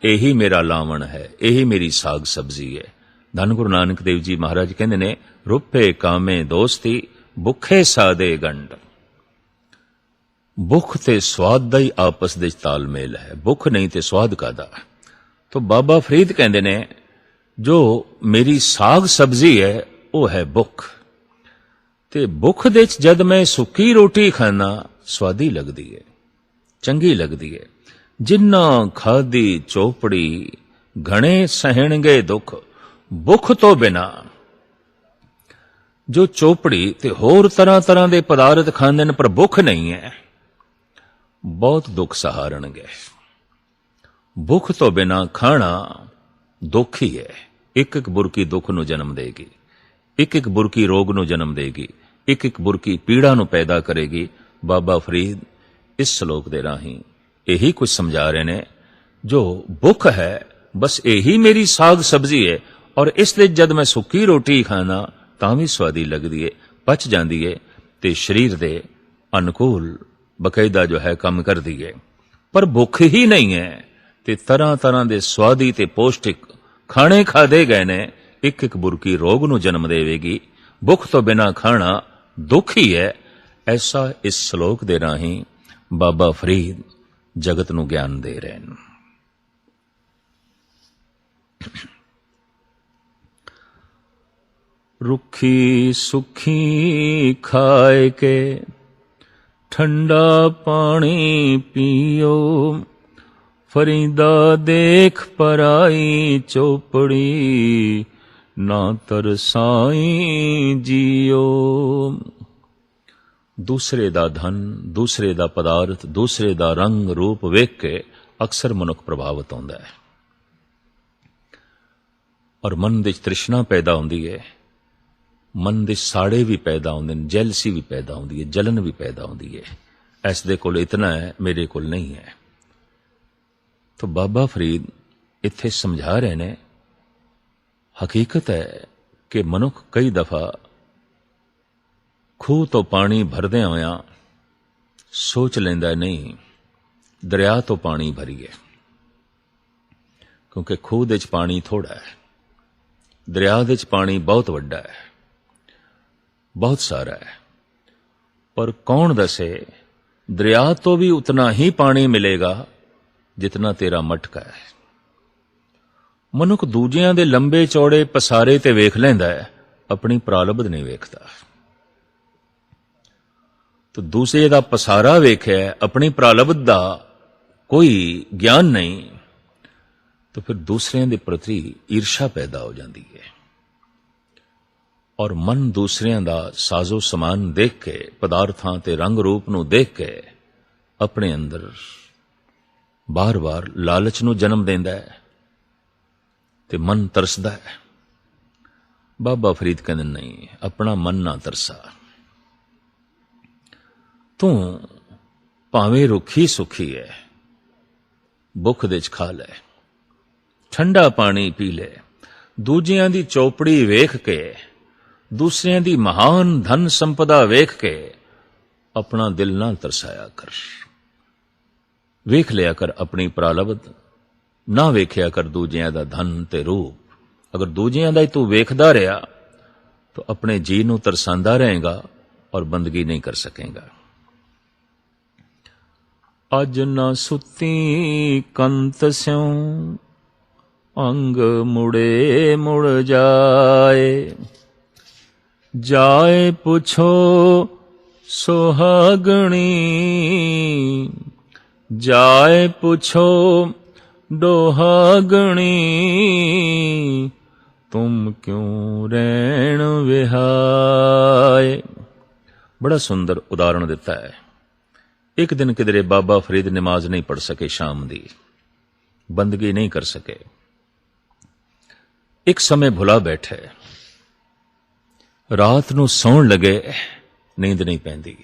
यही मेरा लावण है, यही मेरी साग सब्जी है। धन गुरु नानक देव जी महाराज कहंदे ने, रुपे कामे दोस्ती, भुखे सादे गंड। भुख ते स्वाद दा ही आपस दे तालमेल है, भुख नहीं ते स्वाद कादा। तो बाबा फरीद कहंदे ने जो मेरी साग सब्जी है वो है भुख। ते भुख दे जद मैं सुक्की रोटी खाना स्वादी लगदी है, चंगी लगदी है। जिन्ना खादी चोपड़ी घणे सहणगे दुख। भुख तो बिना जो चोपड़ी ते होर तरह तरह दे पदार्थ खांदे ने पर भुख नहीं है, बहुत दुख सहारनगे। भुख तो बिना खाना दुख ही है। एक एक बुरकी दुख नूं जन्म देगी, एक एक बुरकी रोग नूं जन्म देगी, एक एक बुरकी पीड़ा नूं पैदा करेगी। बाबा फरीद इस श्लोक दे राही यही कुछ समझा रहे ने, जो भुख है बस यही मेरी साग सब्जी है, और इसलिए जद मैं सुक्की रोटी खाना तां भी स्वादी लगदी है, पच जांदी है ते शरीर दे अनुकूल बकायदा जो है कम कर दी है। पर भुख ही नहीं है, ਤੇ ਤਰ੍ਹਾਂ ਤਰ੍ਹਾਂ ਦੇ ਸਵਾਦੀ ਤੇ ਪੌਸ਼ਟਿਕ ਖਾਣੇ ਖਾਦੇ ਗਏ ਨੇ। ਇੱਕ ਇੱਕ ਬੁਰਕੀ ਰੋਗ ਨੂੰ ਜਨਮ ਦੇਵੇਗੀ। ਭੁੱਖ ਤੋਂ ਬਿਨਾਂ ਖਾਣਾ ਦੁੱਖ ਹੀ ਹੈ। ਐਸਾ ਇਸ ਸ਼ਲੋਕ ਦੇ ਰਾਹੀਂ ਬਾਬਾ ਫਰੀਦ ਜਗਤ ਨੂੰ ਗਿਆਨ ਦੇ ਰਹੇ ਨੇ। ਰੁੱਖੀ ਸੁੱਖੀ ਖਾਏ ਕੇ ਠੰਡਾ ਪਾਣੀ ਪੀਓ, ਫਰੀਦਾ ਦੇਖ ਪਰਾਈ ਚੋਪੜੀ, ਨਾ ਤਰਸਾਈ ਜੀਓ। ਦੂਸਰੇ ਦਾ ਧਨ, ਦੂਸਰੇ ਦਾ ਪਦਾਰਥ, ਦੂਸਰੇ ਦਾ ਰੰਗ ਰੂਪ ਵੇਖ ਕੇ ਅਕਸਰ ਮਨੁੱਖ ਪ੍ਰਭਾਵਿਤ ਹੁੰਦਾ ਹੈ ਔਰ ਮਨ ਵਿੱਚ ਤ੍ਰਿਸ਼ਨਾ ਪੈਦਾ ਹੁੰਦੀ ਹੈ। ਮਨ ਦੇ ਸਾੜੇ ਵੀ ਪੈਦਾ ਹੁੰਦੇ ਨੇ, ਜੈਲਸੀ ਵੀ ਪੈਦਾ ਹੁੰਦੀ ਹੈ, ਜਲਨ ਵੀ ਪੈਦਾ ਹੁੰਦੀ ਹੈ। ਇਸ ਦੇ ਕੋਲ ਇਤਨਾ ਹੈ, ਮੇਰੇ ਕੋਲ ਨਹੀਂ ਹੈ। ਤਾਂ ਬਾਬਾ ਫਰੀਦ ਇੱਥੇ ਸਮਝਾ ਰਹੇ ਨੇ, ਹਕੀਕਤ ਹੈ ਕਿ ਮਨੁੱਖ ਕਈ ਦਫਾ ਖੂਹ ਤੋਂ ਪਾਣੀ ਭਰਦਿਆਂ ਹੋਇਆਂ ਸੋਚ ਲੈਂਦਾ ਨਹੀਂ ਦਰਿਆ ਤੋਂ ਪਾਣੀ ਭਰੀਏ, ਕਿਉਂਕਿ ਖੂਹ ਦੇ ਵਿੱਚ ਪਾਣੀ ਥੋੜਾ ਹੈ, ਦਰਿਆ ਦੇ ਵਿੱਚ ਪਾਣੀ ਬਹੁਤ ਵੱਡਾ ਹੈ, ਬਹੁਤ ਸਾਰਾ ਹੈ। ਪਰ ਕੌਣ ਦੱਸੇ ਦਰਿਆ ਤੋਂ ਵੀ ਉਤਨਾ ਹੀ ਪਾਣੀ ਮਿਲੇਗਾ ਜਿਤਨਾ ਤੇਰਾ ਮਟਕਾ ਹੈ। ਮਨੁੱਖ ਦੂਜਿਆਂ ਦੇ ਲੰਬੇ ਚੌੜੇ ਪਸਾਰੇ ਤੇ ਵੇਖ ਲੈਂਦਾ ਹੈ, ਆਪਣੀ ਪ੍ਰਾਲਬਧ ਨਹੀਂ ਵੇਖਦਾ। ਤੋ ਦੂਸਰੇ ਦਾ ਪਸਾਰਾ ਵੇਖਿਆ, ਆਪਣੀ ਪ੍ਰਾਲਬਧ ਦਾ ਕੋਈ ਗਿਆਨ ਨਹੀਂ, ਤਾਂ ਫਿਰ ਦੂਸਰਿਆਂ ਦੇ ਪ੍ਰਤੀ ਈਰਸ਼ਾ ਪੈਦਾ ਹੋ ਜਾਂਦੀ ਹੈ ਔਰ ਮਨ ਦੂਸਰਿਆਂ ਦਾ ਸਾਜ਼ੋ ਸਮਾਨ ਦੇਖ ਕੇ, ਪਦਾਰਥਾਂ ਤੇ ਰੰਗ ਰੂਪ ਨੂੰ ਦੇਖ ਕੇ ਆਪਣੇ ਅੰਦਰ ਬਾਰ-ਬਾਰ ਲਾਲਚ ਨੂੰ ਜਨਮ ਦਿੰਦਾ ਹੈ ਤੇ ਮਨ ਤਰਸਦਾ ਹੈ। ਬਾਬਾ ਫਰੀਦ ਕਹਿੰਦੇ ਨਹੀਂ, ਆਪਣਾ ਮਨ ਨਾ ਤਰਸਾ। ਤੂੰ ਭਾਵੇਂ ਰੁੱਖੀ ਸੁੱਖੀ ਹੈ, ਭੁੱਖ ਦੇ 'ਚ ਖਾ ਲੈ, ਠੰਡਾ ਪਾਣੀ ਪੀ ਲੈ, ਦੂਜਿਆਂ ਦੀ ਚੌਪੜੀ ਵੇਖ ਕੇ, ਦੂਸਰਿਆਂ ਦੀ ਮਹਾਨ ਧਨ ਸੰਪਦਾ ਵੇਖ ਕੇ ਆਪਣਾ ਦਿਲ ਨਾ ਤਰਸਾਇਆ ਕਰ। ਵੇਖ ਲਿਆ ਕਰ ਆਪਣੀ ਪ੍ਰਾਲਬਧ, ਨਾ ਵੇਖਿਆ ਕਰ ਦੂਜਿਆਂ ਦਾ ਧਨ ਤੇ ਰੂਪ। ਅਗਰ ਦੂਜਿਆਂ ਦਾ ਹੀ ਤੂੰ ਵੇਖਦਾ ਰਿਹਾ ਤਾਂ ਆਪਣੇ ਜੀ ਨੂੰ ਤਰਸਾਂਦਾ ਰਹੇਗਾ ਔਰ ਬੰਦਗੀ ਨਹੀਂ ਕਰ ਸਕੇਗਾ। ਅੱਜ ਨਾ ਸੁੱਤੀ ਕੰਤ ਸਿਉ, ਅੰਗ ਮੁੜੇ ਮੁੜ ਜਾਏ, ਜਾਏ ਪੁੱਛੋ ਸੁਹਾਗਣੀ, ਜਾਏ ਪੁੱਛੋ ਡੋਹਾਗਣੀ, ਤੁਮ ਕਿਉਂ ਰਹਿਣ ਵਿਹਾਏ। ਬੜਾ ਸੁੰਦਰ ਉਦਾਹਰਣ ਦਿੱਤਾ ਹੈ। ਇੱਕ ਦਿਨ ਕਿਧਰੇ ਬਾਬਾ ਫਰੀਦ ਨਮਾਜ਼ ਨਹੀਂ ਪੜ੍ਹ ਸਕੇ, ਸ਼ਾਮ ਦੀ ਬੰਦਗੀ ਨਹੀਂ ਕਰ ਸਕੇ। ਇੱਕ ਸਮੇਂ ਭੁਲਾ ਬੈਠੇ, ਰਾਤ ਨੂੰ ਸੌਣ ਲੱਗੇ, ਨੀਂਦ ਨਹੀਂ ਪੈਂਦੀ।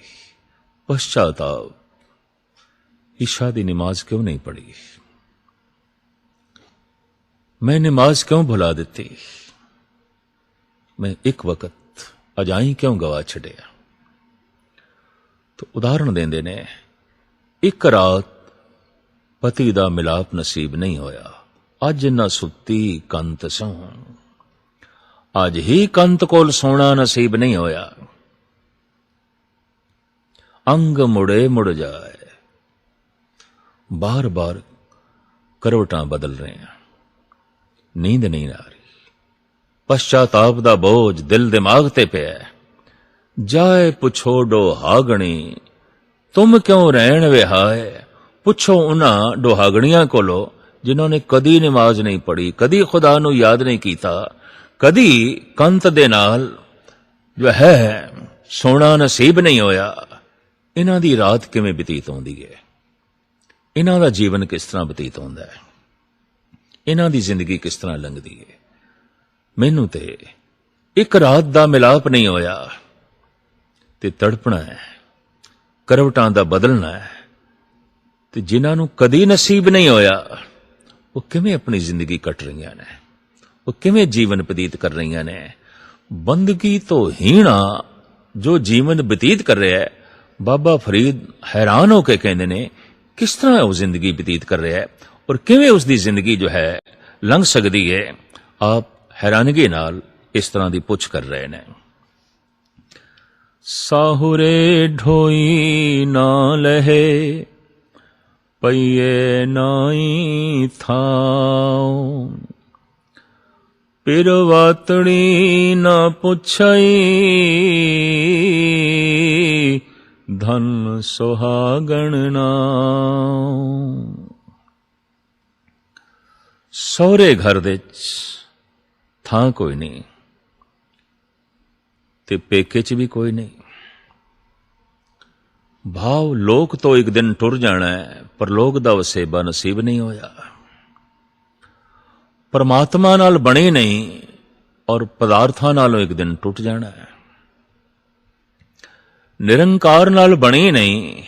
ਪਛਤਾਵਾ, ਈਸ਼ਾ ਦੀ ਨਮਾਜ਼ ਕਿਉਂ ਨਹੀਂ ਪੜ੍ਹੀ, ਮੈਂ ਨਮਾਜ਼ ਕਿਉਂ ਭੁਲਾ ਦਿੱਤੀ, ਮੈਂ ਇੱਕ ਵਕਤ ਅਜਾਈ ਕਿਉਂ ਗਵਾ ਛੱਡਿਆ। ਤੋ ਉਦਾਹਰਣ ਦਿੰਦੇ ਨੇ, ਇੱਕ ਰਾਤ ਪਤੀ ਦਾ ਮਿਲਾਪ ਨਸੀਬ ਨਹੀਂ ਹੋਇਆ, ਅੱਜ ਨਾ ਸੁੱਤੀ ਕੰਤ ਸੌ, ਅੱਜ ਹੀ ਕੰਤ ਕੋਲ ਸੋਣਾ ਨਸੀਬ ਨਹੀਂ ਹੋਇਆ। ਅੰਗ ਮੁੜੇ ਮੁੜ ਜਾਏ, ਬਾਰ ਬਾਰ ਕਰਵਟਾਂ ਬਦਲ ਰਹੇ ਹਾਂ, ਨੀਂਦ ਨਹੀਂ ਆ ਰਹੀ, ਪਛਤਾਤਾਪ ਦਾ ਬੋਝ ਦਿਲ ਦਿਮਾਗ ਤੇ ਪਿਆ। ਜਾਏ ਪੁੱਛੋ ਡੋਹਾਗਣੀ, ਤੁਮ ਕਿਉਂ ਰਹਿਣ ਵਿਹਾਏ। ਪੁੱਛੋ ਉਹਨਾਂ ਡੋਹਾਗਣੀਆਂ ਕੋਲੋਂ ਜਿਨ੍ਹਾਂ ਨੇ ਕਦੀ ਨਮਾਜ਼ ਨਹੀਂ ਪੜ੍ਹੀ, ਕਦੀ ਖੁਦਾ ਨੂੰ ਯਾਦ ਨਹੀਂ ਕੀਤਾ, ਕਦੀ ਕੰਤ ਦੇ ਨਾਲ ਜੋ ਹੈ ਸੋਣਾ ਨਸੀਬ ਨਹੀਂ ਹੋਇਆ। ਇਹਨਾਂ ਦੀ ਰਾਤ ਕਿਵੇਂ ਬਤੀਤ ਹੁੰਦੀ ਹੈ, ਇਹਨਾਂ ਦਾ ਜੀਵਨ ਕਿਸ ਤਰ੍ਹਾਂ ਬਤੀਤ ਹੁੰਦਾ ਹੈ, ਇਹਨਾਂ ਦੀ ਜ਼ਿੰਦਗੀ ਕਿਸ ਤਰ੍ਹਾਂ ਲੰਘਦੀ ਹੈ। ਮੈਨੂੰ ਤੇ ਇੱਕ ਰਾਤ ਦਾ ਮਿਲਾਪ ਨਹੀਂ ਹੋਇਆ ਤੇ ਤੜਪਣਾ ਹੈ, ਕਰਵਟਾਂ ਦਾ ਬਦਲਣਾ ਹੈ। ਤੇ ਜਿਨ੍ਹਾਂ ਨੂੰ ਕਦੀ ਨਸੀਬ ਨਹੀਂ ਹੋਇਆ, ਉਹ ਕਿਵੇਂ ਆਪਣੀ ਜ਼ਿੰਦਗੀ ਕੱਟ ਰਹੀਆਂ ਨੇ, ਉਹ ਕਿਵੇਂ ਜੀਵਨ ਬਤੀਤ ਕਰ ਰਹੀਆਂ ਨੇ। ਬੰਦਗੀ ਤੋਂ ਹੀਣਾ ਜੋ ਜੀਵਨ ਬਤੀਤ ਕਰ ਰਿਹਾ ਹੈ, ਬਾਬਾ ਫਰੀਦ ਹੈਰਾਨ ਹੋ ਕੇ ਕਹਿੰਦੇ ਨੇ, ਕਿਸ ਤਰ੍ਹਾਂ ਉਹ ਜ਼ਿੰਦਗੀ ਬਤੀਤ ਕਰ ਰਿਹਾ ਹੈ। ਔਰ ਕਿਵੇਂ ਉਸ ਦੀ ਜ਼ਿੰਦਗੀ ਜੋ ਹੈ ਲੰਘ ਸਕਦੀ ਹੈ, ਆਪ ਹੈਰਾਨਗੀ ਨਾਲ ਇਸ ਤਰ੍ਹਾਂ ਦੀ ਪੁੱਛ ਕਰ ਰਹੇ ਨੇ। ਸਾਹੁਰੇ ਢੋਈ ਨਾ ਲਹੇ, ਪਈਏ ਨਾਈ ਥਾਉ, ਪਿਰਵਾਤੜੀ ਨਾ ਪੁੱਛਈ, ਧਨ ਸੁਹਾਗਣ ਨਾਉ। ਸਹੁਰੇ ਘਰ ਦੇ ਚ ਥਾਂ ਕੋਈ ਨਹੀਂ ਤੇ ਪੇਕੇ ਚ ਵੀ ਕੋਈ ਨਹੀਂ। ਭਾਵ ਲੋਕ ਤੋਂ ਇੱਕ ਦਿਨ ਟੁਰ ਜਾਣਾ ਹੈ, ਪਰ ਲੋਕ ਦਾ ਵਸੇਬਾ ਨਸੀਬ ਨਹੀਂ ਹੋਇਆ। ਪਰਮਾਤਮਾ ਨਾਲ ਬਣੇ ਨਹੀਂ ਔਰ ਪਦਾਰਥਾਂ ਨਾਲੋਂ ਇੱਕ ਦਿਨ ਟੁੱਟ ਜਾਣਾ ਹੈ। ਨਿਰੰਕਾਰ ਨਾਲ ਬਣੇ ਨਹੀਂ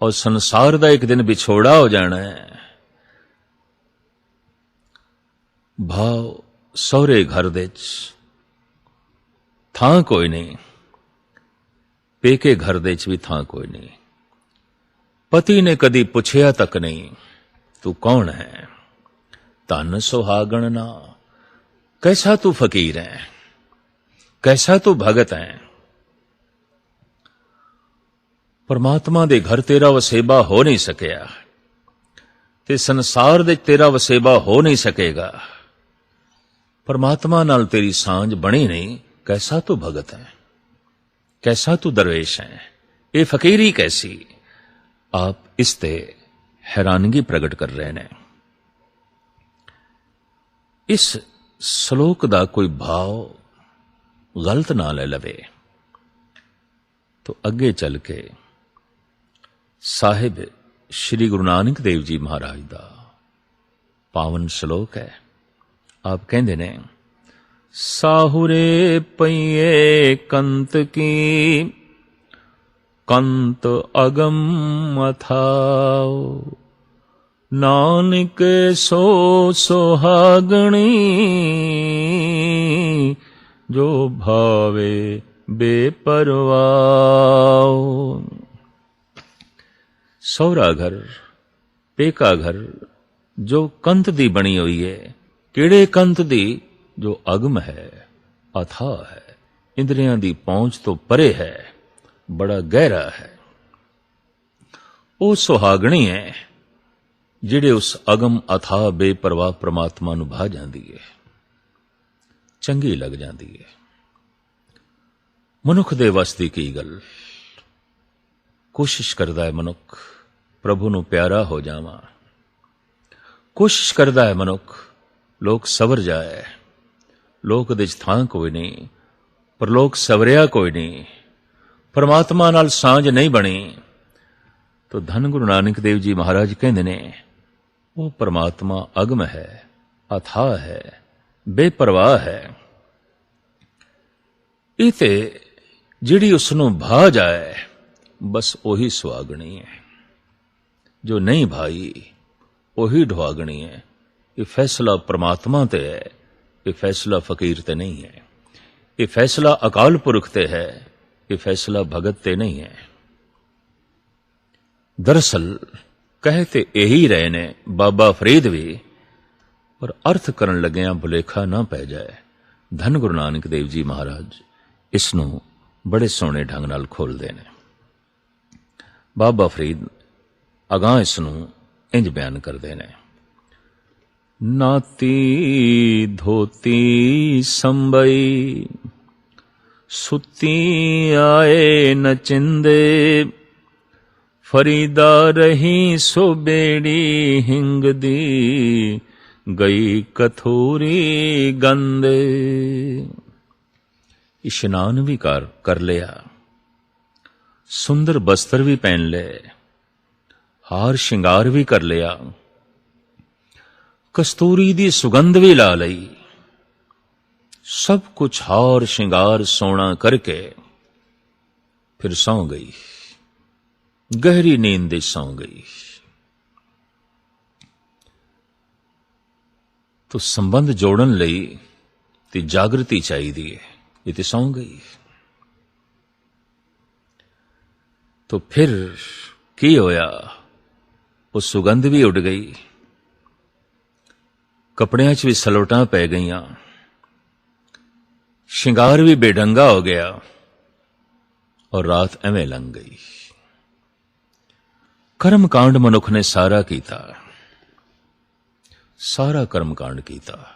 ਔਰ ਸੰਸਾਰ ਦਾ ਇੱਕ ਦਿਨ ਵਿਛੋੜਾ ਹੋ ਜਾਣਾ ਹੈ। ਭਾਵ ਸਹੁਰੇ ਘਰ ਦੇ ਚ ਥਾਂ ਕੋਈ ਨਹੀਂ, ਪੇਕੇ ਘਰ ਦੇ ਚ ਵੀ ਥਾਂ ਕੋਈ ਨਹੀਂ। ਪਤੀ ਨੇ ਕਦੀ ਪੁੱਛਿਆ ਤੱਕ ਨਹੀਂ, ਤੂੰ ਕੌਣ ਹੈ? ਧਨ ਸੁਹਾਗਣ ਨਾ, कैसा तू फकीर है, कैसा तू भगत है। परमात्मा दे घर तेरा वसेबा हो नहीं सकिया ते संसार दे तेरा वसेबा हो नहीं सकेगा। परमात्मा नाल तेरी सांझ बनी नहीं, कैसा तू भगत है, कैसा तू दरवेश है, ये फकीरी कैसी। आप इस ते हैरानगी प्रगट कर रहे हैं। इस श्लोक दा कोई भाव गलत ना ले लवे तो अगे चल के साहिब श्री गुरु नानक देव जी महाराज दा पावन श्लोक है। आप कहते ने, साहुरे पइए कंत की, कंत अगम अथाओ, नानक सो सुहागणी, जो भावे बेपरवाओ। सौरा घर, पेका घर जो कंत दी बनी हुई है, किड़े कंत दी? जो अगम है, अथाह है, इंद्रियां दी पहुंच तो परे है, बड़ा गहरा है। वो सुहागणी है ਜਿਹੜੇ ਉਸ ਅਗਮ ਅਥਾਹ ਬੇਪਰਵਾਹ ਪ੍ਰਮਾਤਮਾ ਨੂੰ ਭਾ ਜਾਂਦੀ ਹੈ, ਚੰਗੀ ਲੱਗ ਜਾਂਦੀ ਹੈ। ਮਨੁੱਖ ਦੇ ਵਸ ਦੀ ਕੀ ਗੱਲ। ਕੋਸ਼ਿਸ਼ ਕਰਦਾ ਹੈ ਮਨੁੱਖ ਪ੍ਰਭੂ ਨੂੰ ਪਿਆਰਾ ਹੋ ਜਾਵਾਂ, ਕੋਸ਼ਿਸ਼ ਕਰਦਾ ਹੈ ਮਨੁੱਖ ਲੋਕ ਸਵਰ ਜਾਏ। ਲੋਕ ਦੇ ਚ ਥਾਂ ਕੋਈ ਨਹੀਂ, ਪਰ ਲੋਕ ਸਵਰਿਆ ਕੋਈ ਨਹੀਂ, ਪਰਮਾਤਮਾ ਨਾਲ ਸਾਂਝ ਨਹੀਂ ਬਣੀ। तो धन गुरु नानक देव जी महाराज कहते ने, वो परमात्मा अगम है, अथाह है, बेपरवाह है। इते जिहड़ी उसनों भा जाए बस ओही सुहागणी है, जो नहीं भाई ओही ढुआगणी है। ये फैसला परमात्मा ते है, ये फैसला फकीर ते नहीं है, ये फैसला अकाल पुरख ते है, ये फैसला भगत ते नहीं है। दरअसल कहते यही रहे ने बाबा फरीद भी, पर अर्थ करन लग्या भुलेखा ना पै जाए। धन गुरु नानक देव जी महाराज इसनू बड़े सोहने ढंग नाल खोलदे ने। बाबा फरीद अगां इसनू इंज बयान करदे ने, नाती धोती संबई, सुती आए न चिंदे, फरीदा रही सो बेड़ी हिंग दी, गई कथूरी गंदे। इशनान भी कर लिया, सुंदर बस्तर भी पहन ले, हार श्रृंगार भी कर लिया, कस्तूरी दी सुगंध भी ला लई, सब कुछ हार श्रृंगार सोना करके फिर सौ गई, गहरी नींद सौ गई। तो संबंध जोड़न लई ते जागृति चाहिदी है, ये ते सौ गई। तो फिर की होया, वो सुगंध भी उड़ गई, ਕੱਪੜਿਆਂ 'ਚ ਵੀ ਸਲੋਟਾਂ ਪੈ ਗਈਆਂ, ਸ਼ਿੰਗਾਰ ਵੀ ਬੇਢੰਗਾ ਹੋ ਗਿਆ ਔਰ ਰਾਤ ਐਵੇਂ ਲੰਘ ਗਈ। ਕਰਮਕਾਂਡ ਮਨੁੱਖ ਨੇ ਸਾਰਾ ਕੀਤਾ, ਸਾਰਾ ਕਰਮਕਾਂਡ ਕੀਤਾ।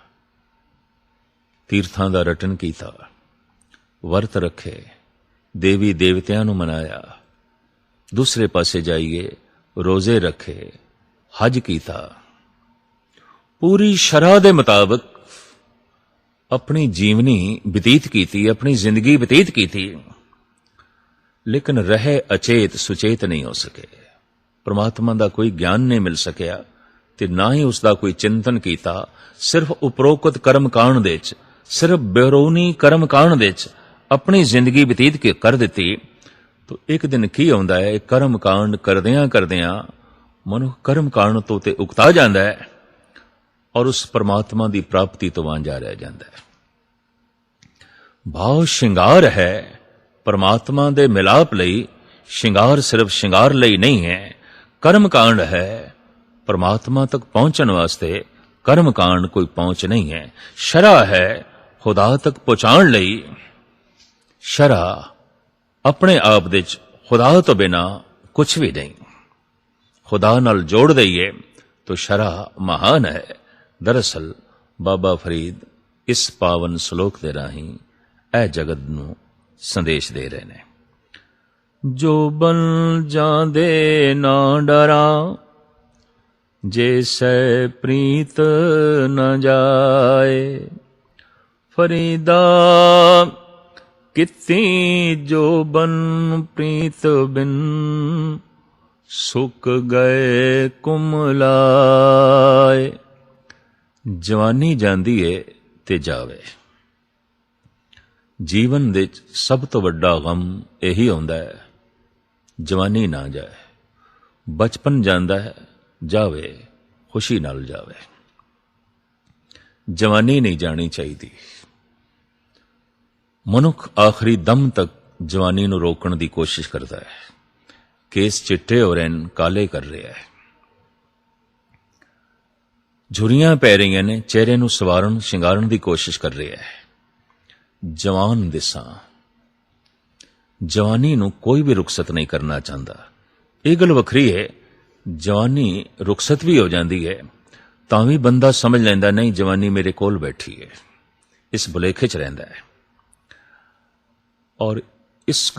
ਤੀਰਥਾਂ ਦਾ ਰਟਨ ਕੀਤਾ, ਵਰਤ ਰੱਖੇ, ਦੇਵੀ ਦੇਵਤਿਆਂ ਨੂੰ ਮਨਾਇਆ। ਦੂਸਰੇ ਪਾਸੇ ਜਾਈਏ, ਰੋਜ਼ੇ ਰੱਖੇ, ਹਜ ਕੀਤਾ। ਪੂਰੀ ਸ਼ਰਅ ਦੇ ਮੁਤਾਬਕ ਆਪਣੀ ਜੀਵਨੀ ਬਤੀਤ ਕੀਤੀ, ਆਪਣੀ ਜ਼ਿੰਦਗੀ ਬਤੀਤ ਕੀਤੀ, ਲੇਕਿਨ ਰਹੇ ਅਚੇਤ ਸੁਚੇਤ ਨਹੀਂ ਹੋ ਸਕੇ। ਪਰਮਾਤਮਾ ਦਾ ਕੋਈ ਗਿਆਨ ਨਹੀਂ ਮਿਲ ਸਕਿਆ ਤੇ ਨਾ ਹੀ ਉਸ ਦਾ ਕੋਈ ਚਿੰਤਨ ਕੀਤਾ। ਸਿਰਫ ਉਪਰੋਕਤ ਕਰਮਕਾਂਡ ਦੇ ਵਿੱਚ, ਸਿਰਫ ਬੇਰੋਨੀ ਕਰਮਕਾਂਡ ਦੇ ਵਿੱਚ ਆਪਣੀ ਜ਼ਿੰਦਗੀ ਬਤੀਤ ਕਰ ਦਿੱਤੀ। ਤਾਂ ਇੱਕ ਦਿਨ ਕੀ ਆਉਂਦਾ ਹੈ, ਕਰਮਕਾਂਡ ਕਰਦਿਆਂ ਕਰਦਿਆਂ ਮਨੁੱਖ ਕਰਮਕਾਂਡ ਤੋਂ ਤੇ ਉਕਤਾ ਜਾਂਦਾ ਹੈ ਔਰ ਉਸ ਪਰਮਾਤਮਾ ਦੀ ਪ੍ਰਾਪਤੀ ਤੋਂ ਵਾਂਝਾ ਰਹਿ ਜਾਂਦਾ ਹੈ। ਭਾਵ ਸ਼ਿੰਗਾਰ ਹੈ ਪਰਮਾਤਮਾ ਦੇ ਮਿਲਾਪ ਲਈ। ਸ਼ਿੰਗਾਰ ਸਿਰਫ ਸ਼ਿੰਗਾਰ ਲਈ ਨਹੀਂ ਹੈ, ਕਰਮਕਾਂਡ ਹੈ ਪਰਮਾਤਮਾ ਤੱਕ ਪਹੁੰਚਣ ਵਾਸਤੇ। ਕਰਮਕਾਂਡ ਕੋਈ ਪਹੁੰਚ ਨਹੀਂ ਹੈ। ਸ਼ਰਅ ਹੈ ਖੁਦਾ ਤੱਕ ਪਹੁੰਚਾਉਣ ਲਈ। ਸ਼ਰਅ ਆਪਣੇ ਆਪ ਦੇ ਵਿੱਚ ਖੁਦਾ ਤੋਂ ਬਿਨਾ ਕੁਝ ਵੀ ਨਹੀਂ। ਖੁਦਾ ਨਾਲ ਜੋੜ ਦਈਏ ਤਾਂ ਸ਼ਰਅ ਮਹਾਨ ਹੈ। ਦਰਅਸਲ ਬਾਬਾ ਫਰੀਦ ਇਸ ਪਾਵਨ ਸ਼ਲੋਕ ਦੇ ਰਾਹੀਂ ਇਹ ਜਗਤ ਨੂੰ ਸੰਦੇਸ਼ ਦੇ ਰਹੇ ਨੇ। ਜੋ ਬਨ ਜਾਂਦੇ ਨਾ ਡਰਾਂ, ਜੇ ਸੈ ਪ੍ਰੀਤ ਨ ਜਾਏ। ਫਰੀਦਾ ਕਿਤੀ ਜੋ ਬਨ ਪ੍ਰੀਤ ਬਿਨ, ਸੁੱਕ ਗਏ ਕੁਮਲਾਏ। ਜਵਾਨੀ ਜਾਂਦੀ ਏ ਤੇ ਜਾਵੇ। ਜੀਵਨ ਦੇ ਸਭ ਤੋਂ ਵੱਡਾ ਗਮ ਇਹੀ ਹੁੰਦਾ ਹੈ, ਜਵਾਨੀ ਨਾ ਜਾਏ। ਬਚਪਨ ਜਾਂਦਾ ਹੈ, ਜਾਵੇ, ਖੁਸ਼ੀ ਨਾਲ ਜਾਵੇ। ਜਵਾਨੀ ਨਹੀਂ ਜਾਣੀ ਚਾਹੀਦੀ। ਮਨੁੱਖ ਆਖਰੀ ਦਮ ਤੱਕ ਜਵਾਨੀ ਨੂੰ ਰੋਕਣ ਦੀ ਕੋਸ਼ਿਸ਼ ਕਰਦਾ ਹੈ। ਕੇਸ ਚਿੱਟੇ ਹੋ ਰਹੇ ਨੇ, ਕਾਲੇ ਕਰ ਰਿਹਾ ਹੈ। ਝੁਰੀਆਂ ਪੈ ਰਹੀਆਂ ਨੇ, ਚਿਹਰੇ ਨੂੰ ਸਵਾਰਨ ਸ਼ਿੰਗਾਰਨ ਦੀ ਕੋਸ਼ਿਸ਼ ਕਰ ਰਿਹਾ ਹੈ। ਜਵਾਨ ਦਿਸਾਂ। ਜਵਾਨੀ ਨੂੰ ਕੋਈ ਵੀ ਰੁਖਸਤ ਨਹੀਂ ਕਰਨਾ ਚਾਹੁੰਦਾ। ਇਹ ਗੱਲ ਵੱਖਰੀ ਹੈ, ਜਵਾਨੀ ਰੁਖਸਤ ਵੀ ਹੋ ਜਾਂਦੀ ਹੈ ਤਾਂ ਵੀ ਬੰਦਾ ਸਮਝ ਲੈਂਦਾ ਨਹੀਂ ਜਵਾਨੀ ਮੇਰੇ ਕੋਲ ਬੈਠੀ ਹੈ। ਇਸ ਭੁਲੇਖੇ 'ਚ ਰਹਿੰਦਾ ਹੈ। ਔਰ ਇਸ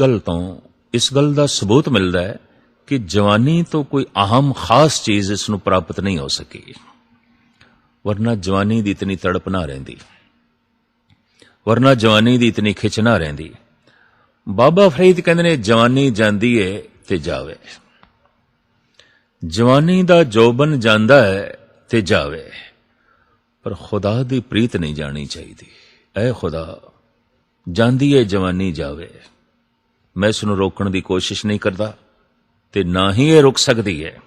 ਗੱਲ ਦਾ ਸਬੂਤ ਮਿਲਦਾ ਹੈ ਕਿ ਜਵਾਨੀ ਤੋਂ ਕੋਈ ਅਹਮ ਖਾਸ ਚੀਜ਼ ਇਸ ਨੂੰ ਪ੍ਰਾਪਤ ਨਹੀਂ ਹੋ ਸਕੀ, ਵਰਨਾ ਜਵਾਨੀ ਦੀ ਇਤਨੀ ਤੜਪ ਨਾ ਰਹਿੰਦੀ, ਵਰਨਾ ਜਵਾਨੀ ਦੀ ਇਤਨੀ ਖਿੱਚ ਨਾ ਰਹਿੰਦੀ। ਬਾਬਾ ਫਰੀਦ ਕਹਿੰਦੇ ਨੇ ਜਵਾਨੀ ਜਾਂਦੀ ਏ ਤੇ ਜਾਵੇ। ਜਵਾਨੀ ਦਾ ਜੋਬਨ ਜਾਂਦਾ ਹੈ ਤੇ ਜਾਵੇ, ਪਰ ਖੁਦਾ ਦੀ ਪ੍ਰੀਤ ਨਹੀਂ ਜਾਣੀ ਚਾਹੀਦੀ। ਐ ਖੁਦਾ, ਜਾਂਦੀ ਏ ਜਵਾਨੀ ਜਾਵੇ। ਮੈਂ ਇਸ ਨੂੰ ਰੋਕਣ ਦੀ ਕੋਸ਼ਿਸ਼ ਨਹੀਂ ਕਰਦਾ ਤੇ ਨਾ ਹੀ ਇਹ ਰੁਕ ਸਕਦੀ ਹੈ,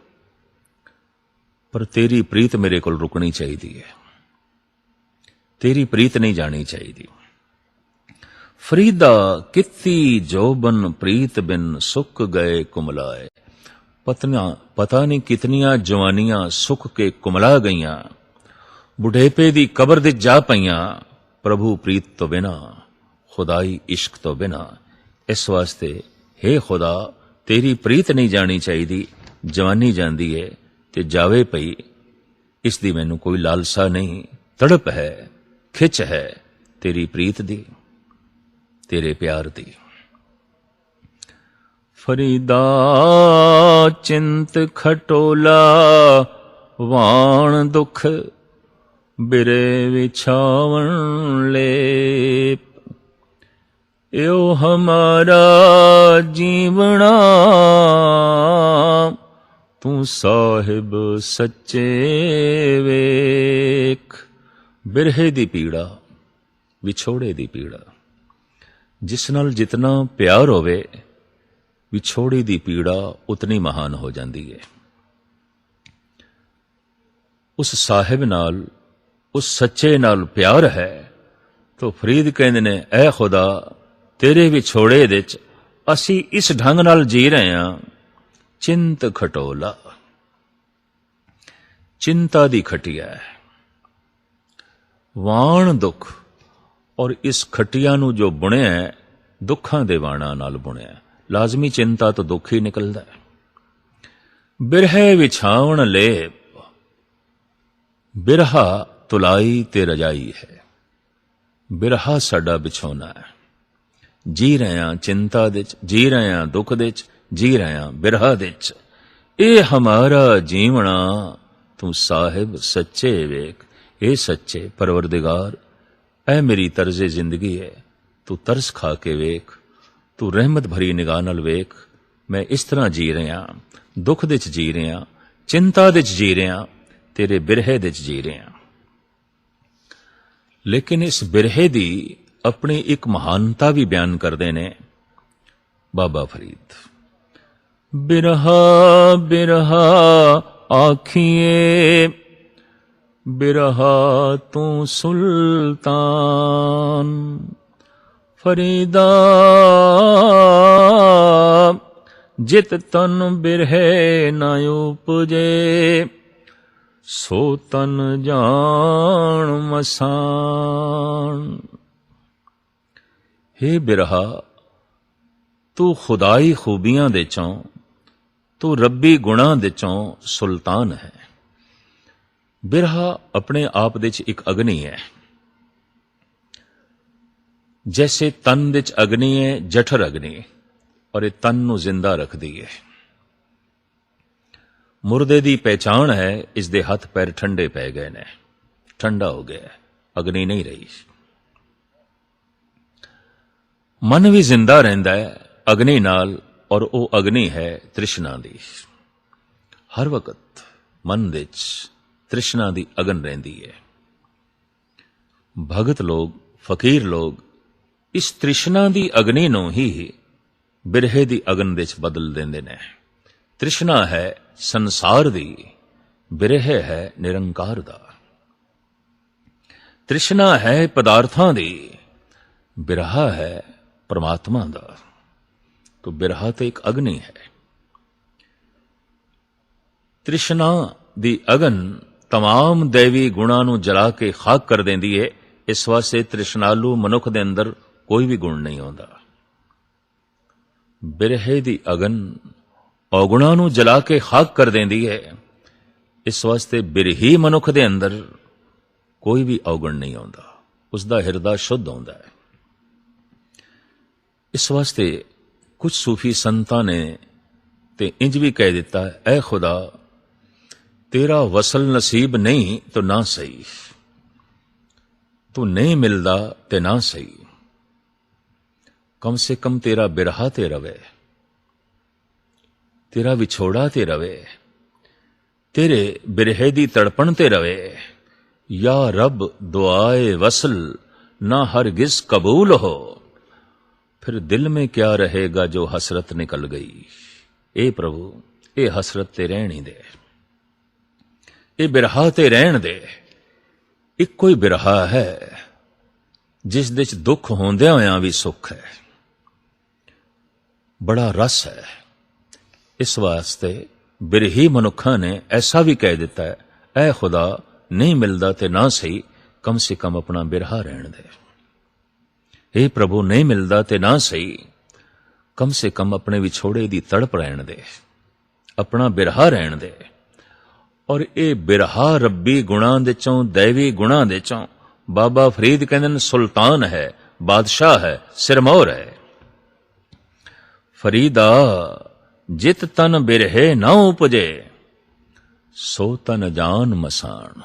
ਪਰ ਤੇਰੀ ਪ੍ਰੀਤ ਮੇਰੇ ਕੋਲ ਰੁਕਣੀ ਚਾਹੀਦੀ ਹੈ। ਤੇਰੀ ਪ੍ਰੀਤ ਨਹੀਂ ਜਾਣੀ ਚਾਹੀਦੀ। ਫਰੀਦਾ ਕਿਤੀ ਜੋਬਨ ਪ੍ਰੀਤ ਬਿਨ, ਸੁੱਕ ਗਏ ਕੁਮਲਾਏ। ਪਤਾ ਨਹੀਂ ਕਿਤਨੀਆਂ ਜਵਾਨੀਆਂ ਸੁੱਕ ਕੇ ਕੁਮਲਾ ਗਈਆਂ, ਬੁਢੇਪੇ ਦੀ ਕਬਰ ਦੇ ਜਾ ਪਈਆਂ, ਪ੍ਰਭੂ ਪ੍ਰੀਤ ਤੋਂ ਬਿਨਾ, ਖੁਦਾਈ ਇਸ਼ਕ ਤੋਂ ਬਿਨਾ। ਇਸ ਵਾਸਤੇ ਹੇ ਖੁਦਾ, ਤੇਰੀ ਪ੍ਰੀਤ ਨਹੀਂ ਜਾਣੀ ਚਾਹੀਦੀ। ਜਵਾਨੀ ਜਾਂਦੀ ਹੈ ਤੇ ਜਾਵੇ ਪਈ, ਇਸ ਦੀ ਮੈਨੂੰ ਕੋਈ ਲਾਲਸਾ ਨਹੀਂ। ਤੜਪ ਹੈ, ਖਿੱਚ ਹੈ ਤੇਰੀ ਪ੍ਰੀਤ ਦੀ, ਤੇਰੇ ਪਿਆਰ ਦੀ। ਫਰੀਦਾ ਚਿੰਤ ਖਟੋਲਾ, ਵਾਣ ਦੁਖ ਬਿਰੇ ਵਿਛਾਵਣ ਲੇਪ। ਏਉ ਹਮਾਰਾ ਜੀਵਣਾ, ਤੂੰ ਸਾਹਿਬ ਸੱਚੇ ਵੇਖ। ਬਿਰਹੇ ਦੀ ਪੀੜਾ, ਵਿਛੋੜੇ ਦੀ ਪੀੜਾ। ਜਿਸ ਨਾਲ ਜਿਤਨਾ ਪਿਆਰ ਹੋਵੇ, ਵਿਛੋੜੇ ਦੀ ਪੀੜਾ ਉਤਨੀ ਮਹਾਨ ਹੋ ਜਾਂਦੀ ਹੈ। ਉਸ ਸਾਹਿਬ ਨਾਲ, ਉਸ ਸੱਚੇ ਨਾਲ ਪਿਆਰ ਹੈ ਤਾਂ ਫਰੀਦ ਕਹਿੰਦੇ ਨੇ, ਐ ਖੁਦਾ, ਤੇਰੇ ਵਿਛੋੜੇ ਦੇ ਵਿੱਚ ਅਸੀਂ ਇਸ ਢੰਗ ਨਾਲ ਜੀ ਰਹੇ ਹਾਂ। ਚਿੰਤ ਖਟੋਲਾ, ਚਿੰਤਾ ਦੀ ਖਟਿਆ ਹੈ। ਵਾਣ ਦੁੱਖ, ਔਰ ਇਸ ਖਟੀਆਂ ਨੂੰ ਜੋ ਬੁਣਿਆ ਹੈ, ਦੁੱਖਾਂ ਦੇ ਵਾਣਾਂ ਨਾਲ ਬੁਣਿਆ। ਲਾਜ਼ਮੀ ਚਿੰਤਾ ਤੋਂ ਦੁੱਖ ਹੀ ਨਿਕਲਦਾ ਹੈ। ਬਿਰਹੇ ਵਿਛਾਵਣ ਲੇਪ, ਬਿਰਹਾ ਤੁਲਾਈ ਤੇ ਰਜਾਈ ਹੈ। ਬਿਰਹਾ ਸਾਡਾ ਵਿਛੋਣਾ ਹੈ। ਜੀ ਰਹੇ ਹਾਂ ਚਿੰਤਾ ਦੇ ਚ, ਜੀ ਰਹੇ ਹਾਂ ਦੁੱਖ ਦੇ ਚ, ਜੀ ਰਹੇ ਹਾਂ ਬਿਰਹਾ ਦੇ ਚ। ਇਹ ਹਮਾਰਾ ਜੀਵਣਾ ਤੂੰ ਸਾਹਿਬ ਸੱਚੇ ਵੇਖ। ਇਹ ਸੱਚੇ ਪਰਵਰਦਿਗਾਰ, ਇਹ ਮੇਰੀ ਤਰਜ਼ੇ ਜ਼ਿੰਦਗੀ ਹੈ, ਤੂੰ ਤਰਸ ਖਾ ਕੇ ਵੇਖ, ਤੂੰ ਰਹਿਮਤ ਭਰੀ ਨਿਗਾਹ ਨਾਲ ਵੇਖ। ਮੈਂ ਇਸ ਤਰ੍ਹਾਂ ਜੀ ਰਿਹਾ, ਦੁੱਖ ਦੇ ਚ ਜੀ ਰਿਹਾ, ਚਿੰਤਾ ਦੇ ਚ ਜੀ ਰਿਹਾ, ਤੇਰੇ ਬਿਰਹੇ ਦੇ ਚ ਜੀ ਰਿਹਾ। ਲੇਕਿਨ ਇਸ ਬਿਰਹੇ ਦੀ ਆਪਣੀ ਇੱਕ ਮਹਾਨਤਾ ਵੀ ਬਿਆਨ ਕਰਦੇ ਨੇ ਬਾਬਾ ਫਰੀਦ। ਬਿਰਹਾ ਬਿਰਹਾ ਆਖੀਏ, ਬਿਰਹਾ ਤੂੰ ਸੁਲਤਾਨ। ਫਰੀਦਾ ਜਿਤ ਤਨ ਬਿਰਹੇ ਨਾ ਉਪਜੇ, ਸੋ ਤਨ ਜਾਣ ਮਸਾਨ। हे ਬਿਰਹਾ, ਤੂੰ ਖੁਦਾਈ ਖੂਬੀਆਂ ਦੇ ਚੋਂ, ਤੂੰ ਰੱਬੀ ਗੁਣਾਂ ਦੇ ਚੋਂ ਸੁਲਤਾਨ ਹੈ। ਬਿਰਹਾ ਆਪਣੇ ਆਪ ਦੇ ਚ ਇੱਕ ਅਗਨੀ ਹੈ। ਜੈਸੇ ਤਨ ਦੇ ਚ ਅਗਨੀ ਹੈ, ਜਠਰ ਅਗਨੀ, ਔਰ ਇਹ ਤਨ ਨੂੰ ਜ਼ਿੰਦਾ ਰੱਖਦੀ ਹੈ। ਮੁਰਦੇ ਦੀ ਪਹਿਚਾਣ ਹੈ, ਇਸ ਦੇ ਹੱਥ ਪੈਰ ਠੰਡੇ ਪੈ ਗਏ ਨੇ, ਠੰਡਾ ਹੋ ਗਿਆ, ਅਗਨੀ ਨਹੀਂ ਰਹੀ। ਮਨ ਵੀ ਜ਼ਿੰਦਾ ਰਹਿੰਦਾ ਹੈ ਅਗਨੀ ਨਾਲ, ਔਰ ਉਹ ਅਗਨੀ ਹੈ ਤ੍ਰਿਸ਼ਨਾ ਦੀ। ਹਰ ਵਕਤ ਮਨ ਵਿੱਚ ਤ੍ਰਿਸ਼ਨਾ ਦੀ ਅਗਨ ਰਹਿੰਦੀ ਹੈ। ਭਗਤ ਲੋਗ, ਫਕੀਰ ਲੋਗ ਇਸ ਤ੍ਰਿਸ਼ਨਾ ਦੀ ਅਗਨੀ ਨੂੰ ਹੀ ਬਿਰਹੇ ਦੀ ਅਗਨ ਵਿੱਚ ਬਦਲ ਦਿੰਦੇ ਨੇ। ਤ੍ਰਿਸ਼ਨਾ ਹੈ ਸੰਸਾਰ ਦੀ, ਬਿਰਹੇ ਹੈ ਨਿਰੰਕਾਰ ਦਾ। ਤ੍ਰਿਸ਼ਨਾ ਹੈ ਪਦਾਰਥਾਂ ਦੀ, ਬਿਰਹਾ ਹੈ ਪਰਮਾਤਮਾ ਦਾ। तो बिरहा तो एक अग्नि है। तृष्णा दी अगन तमाम दैवी गुणां नूं जला के खाक कर देंदी है। इस वास्ते तृष्णालु मनुख दे अंदर कोई भी गुण नहीं होंदा। बिरहे दी अगन औगुणां नूं जला के खाक कर देंदी है। इस वास्ते बिरही मनुख दे अंदर कोई भी अवगुण नहीं होंदा, उसदा हिरदा शुद्ध होंदा है। इस वास्ते कुछ सूफी संतां ने ते इंज भी कह दिता है, ऐ खुदा तेरा वसल नसीब नहीं तो ना सही, तू नहीं मिलदा ते ना सही, कम से कम तेरा बिरहा ते रवे, तेरा विछोड़ा ते रवे, तेरे बिरहे दी तड़पण ते रवे। या रब दुआए वसल ना हरगिज कबूल हो, फिर दिल में क्या रहेगा जो हसरत निकल गई। ए प्रभु ए हसरत ते रहन ही दे, ए बिरहा ते रहन दे। एक कोई बिरहा है जिस दे च दुख होंदियां होयां भी सुख है, बड़ा रस है। इस वास्ते बिरही मनुखा ने ऐसा भी कह दिता है, ऐ खुदा नहीं मिलदा ते ना सही, कम से कम अपना बिरहा रहन दे। हे प्रभु नहीं मिलदा ते ना सही, कम से कम अपने विछोड़े दी तड़प रहन दे, अपना बिरहा रहन दे। और ये बिरहा रब्बी गुणां दे चों, दैवी गुणां दे चों बाबा फरीद कहंदे सुल्तान है, बादशाह है, सिरमौर है। फरीदा जित तन बिरहे ना उपजे, सो तन जान मसान।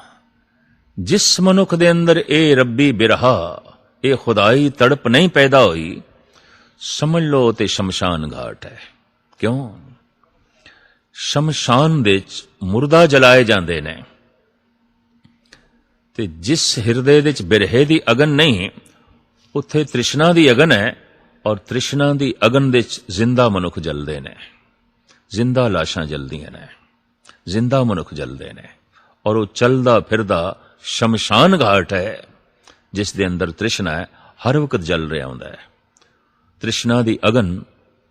जिस मनुख दे अंदर ए रब्बी बिरहा, ये खुदाई तड़प नहीं पैदा हुई, समझ लो ते शमशान घाट है। क्यों? शमशान दे मुर्दा जलाए जांदे ने, ते जिस हिरदे दे बिरहे दी अगन नहीं, उत्थे तृष्णा दी अगन है। और तृष्णा दी अगन दे जिंदा मनुख जलदे ने, जिंदा लाशां जलदियां ने, जिंदा मनुख जलदे ने। और वो चलदा फिरदा शमशान घाट है जिस दे अंदर तृष्णा है, हर वक्त जल रहा होंदा है। तृष्णा दी अगन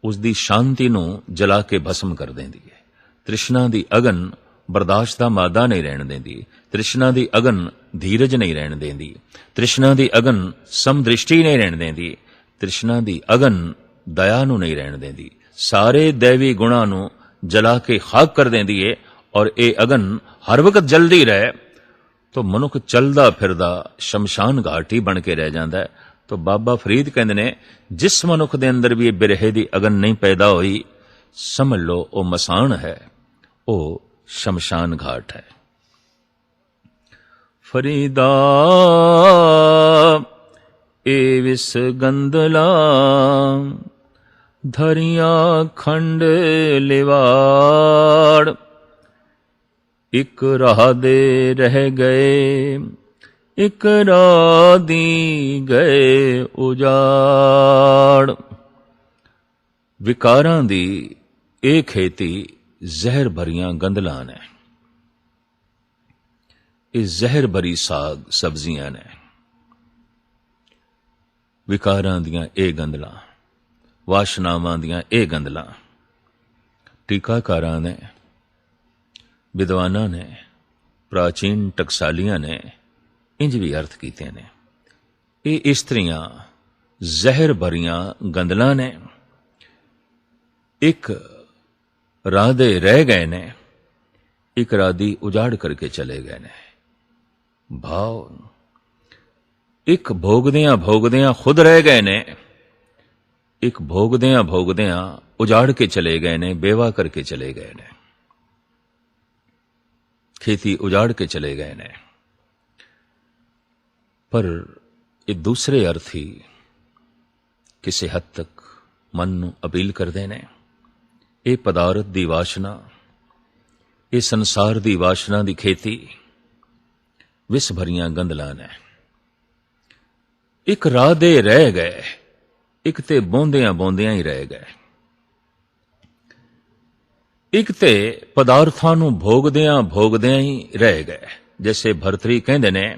उसदी शांति नूं जला के भस्म कर देंदी है। तृष्णा दी अगन बर्दाश्त दा मादा नहीं रहन देंदी। तृष्णा दी अगन ਧੀਰਜ ਨਹੀਂ ਰਹਿਣ ਦਿੰਦੀ। ਤ੍ਰਿਸ਼ਨਾ ਦੀ ਅਗਨ ਸਮਦ੍ਰਿਸ਼ਟੀ ਨਹੀਂ ਰਹਿਣ ਦਿੰਦੀ। ਤ੍ਰਿਸ਼ਨਾ ਦੀ ਅਗਨ ਦਇਆ ਨੂੰ ਨਹੀਂ ਰਹਿਣ ਦਿੰਦੀ। ਸਾਰੇ ਦੈਵੀ ਗੁਣਾਂ ਨੂੰ ਜਲਾ ਕੇ ਖਾਕ ਕਰ ਦਿੰਦੀ ਏ। ਔਰ ਇਹ ਅਗਨ ਹਰ ਵਕਤ ਜਲਦੀ ਰਹੇ ਤਾਂ ਮਨੁੱਖ ਚਲਦਾ ਫਿਰਦਾ ਸ਼ਮਸ਼ਾਨ ਘਾਟ ਹੀ ਬਣ ਕੇ ਰਹਿ ਜਾਂਦਾ ਹੈ। ਤਾਂ ਬਾਬਾ ਫਰੀਦ ਕਹਿੰਦੇ ਨੇ, ਜਿਸ ਮਨੁੱਖ ਦੇ ਅੰਦਰ ਵੀ ਇਹ ਬਿਰਹੇ ਦੀ ਅਗਨ ਨਹੀਂ ਪੈਦਾ ਹੋਈ, ਸਮਝ ਲਓ ਉਹ ਮਸਾਨ ਹੈ, ਉਹ ਸ਼ਮਸ਼ਾਨ ਘਾਟ ਹੈ। ਫਰੀਦਾ ਏ ਵਿਸ ਗੰਦਲਾ ਧਰੀਆਂ ਖੰਡ ਲਿਵਾੜ, ਇੱਕ ਰਾਹ ਦੇ ਰਹਿ ਗਏ, ਇੱਕ ਰਾਹ ਦੀ ਗਏ ਉਜਾੜ। ਵਿਕਾਰਾਂ ਦੀ ਇਹ ਖੇਤੀ ਜ਼ਹਿਰ ਭਰੀਆਂ ਗੰਦਲਾਂ ਨੇ। ਇਹ ਜ਼ਹਿਰ ਭਰੀ ਸਾਗ ਸਬਜ਼ੀਆਂ ਨੇ। ਵਿਕਾਰਾਂ ਦੀਆਂ ਇਹ ਗੰਦਲਾਂ, ਵਾਸ਼ਨਾਵਾਂ ਦੀਆਂ ਇਹ ਗੰਦਲਾਂ। ਟੀਕਾਕਾਰਾਂ ਨੇ, ਵਿਦਵਾਨਾਂ ਨੇ, ਪ੍ਰਾਚੀਨ ਟਕਸਾਲੀਆਂ ਨੇ ਇੰਜ ਵੀ ਅਰਥ ਕੀਤੇ ਨੇ। ਇਹ ਇਸਤਰੀਆਂ ਜ਼ਹਿਰ ਭਰੀਆਂ ਗੰਦਲਾਂ ਨੇ। ਇੱਕ ਰਾਹ ਦੇ ਰਹਿ ਗਏ ਨੇ, ਇੱਕ ਰਾਹ ਦੀ ਉਜਾੜ ਕਰਕੇ ਚਲੇ ਗਏ ਨੇ। ਭਾਵ ਇੱਕ ਭੋਗਦਿਆਂ ਭੋਗਦਿਆਂ ਖੁਦ ਰਹਿ ਗਏ ਨੇ, ਇੱਕ ਭੋਗਦਿਆਂ ਭੋਗਦਿਆਂ ਉਜਾੜ ਕੇ ਚਲੇ ਗਏ ਨੇ, ਬੇਵਾ ਕਰਕੇ ਚਲੇ ਗਏ ਨੇ, ਖੇਤੀ ਉਜਾੜ ਕੇ ਚਲੇ ਗਏ ਨੇ। ਪਰ ਇਹ ਦੂਸਰੇ ਅਰਥ ਹੀ ਕਿਸੇ ਹੱਦ ਤੱਕ ਮਨ ਨੂੰ ਅਪੀਲ ਕਰਦੇ ਨੇ। ਇਹ ਪਦਾਰਥ ਦੀ ਵਾਸ਼ਨਾ, ਇਹ ਸੰਸਾਰ ਦੀ ਵਾਸ਼ਨਾ ਦੀ ਖੇਤੀ ਵਿਸ ਭਰੀਆਂ ਗੰਦਲਾਂ ਨੇ। ਇੱਕ ਰਾਹ ਦੇ ਰਹਿ ਗਏ, ਇੱਕ ਤੇ ਬੋਂਦਿਆਂ ਬੋਂਦਿਆਂ ਹੀ ਰਹਿ ਗਏ। ਇੱਕ ਤੇ ਪਦਾਰਥਾਂ ਨੂੰ ਭੋਗਦਿਆਂ ਭੋਗਦਿਆਂ ਹੀ ਰਹਿ ਗਏ। ਜੈਸੇ ਭਰਤਰੀ ਕਹਿੰਦੇ ਨੇ,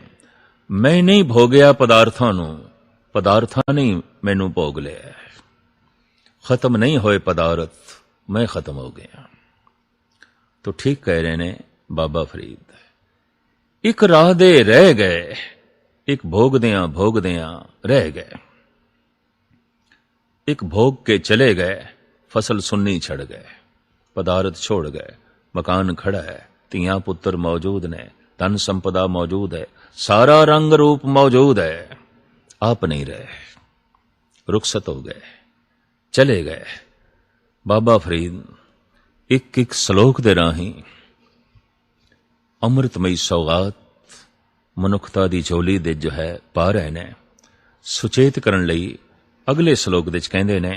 ਮੈਂ ਨਹੀਂ ਭੋਗਿਆ ਪਦਾਰਥਾਂ ਨੂੰ, ਪਦਾਰਥਾਂ ਨੇ ਮੈਨੂੰ ਭੋਗ ਲਿਆ। ਖਤਮ ਨਹੀਂ ਹੋਏ ਪਦਾਰਥ, ਮੈਂ ਖਤਮ ਹੋ ਗਿਆ। तो ठीक कह रहे ने बाबा फरीद। एक राह दे रह गए, एक भोगदियां रह गए। एक भोग के चले गए, फसल सुन्नी छड़ गए, पदार्थ छोड़ गए, मकान खड़ा है, तियां पुत्र मौजूद ने, धन संपदा मौजूद है, सारा रंग रूप मौजूद है, आप नहीं रहे, रुखसत हो गए, चले गए। बाबा फरीद एक एक सलोक दे राही अमृतमयी सौगात मनुखता दी झोली दे जो है पा रहे ने। सुचेत करन लई अगले सलोक दे कहंदे ने,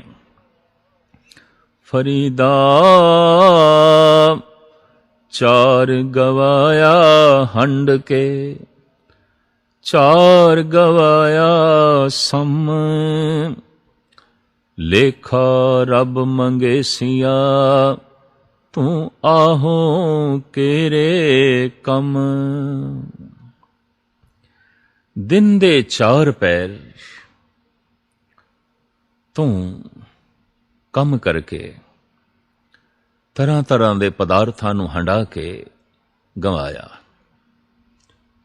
फरीदा चार गवाया हंड के, चार गवाया सम, लेखा रब मंगेसिया, तू आहो केरे कम। दिन दे चार पैर तू कम करके तरह तरह दे पदार्थां नूं हंडा के गंवाया।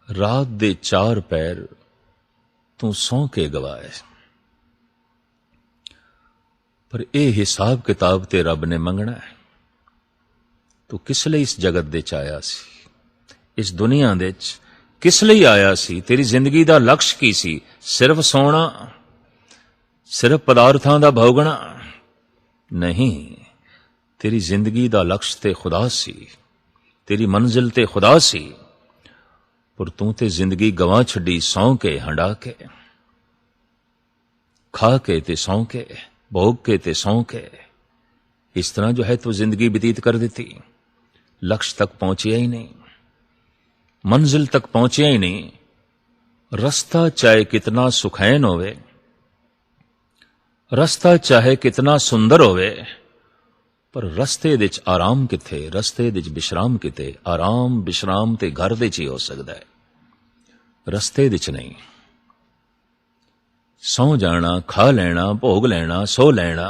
रात दे चार पैर तू सौ के गवाए। पर यह हिसाब किताब ते रब ने मंगना है। तू किस लिए इस जगत दे च आया सी, इस दुनिया दे च किस लिए आया सी? तेरी जिंदगी दा लक्ष्य की सी? सिर्फ सोना, सिर्फ पदार्थां दा भोगना? नहीं, तेरी जिंदगी दा लक्ष्य ते खुदा सी, तेरी मंजिल ते खुदा सी। पर तू ते जिंदगी गवा छड़ी, सौ के हंडा के, खा के ते सौ के, भोग के ते सौ के। इस तरह जो है तो जिंदगी व्यतीत कर देती, लक्ष्य तक पहुंचिया ही नहीं, मंजिल तक पहुंचिया ही नहीं। रास्ता चाहे कितना सुखैन होवे, रास्ता चाहे कितना सुंदर होवे, पर रस्ते दे च आराम किथे, रस्ते दे च विश्राम किथे? आराम विश्राम ते घर दे च ही हो सकता है, रस्ते दे च नहीं। सौ जाना, खा लेना, भोग लेना, सो लेना,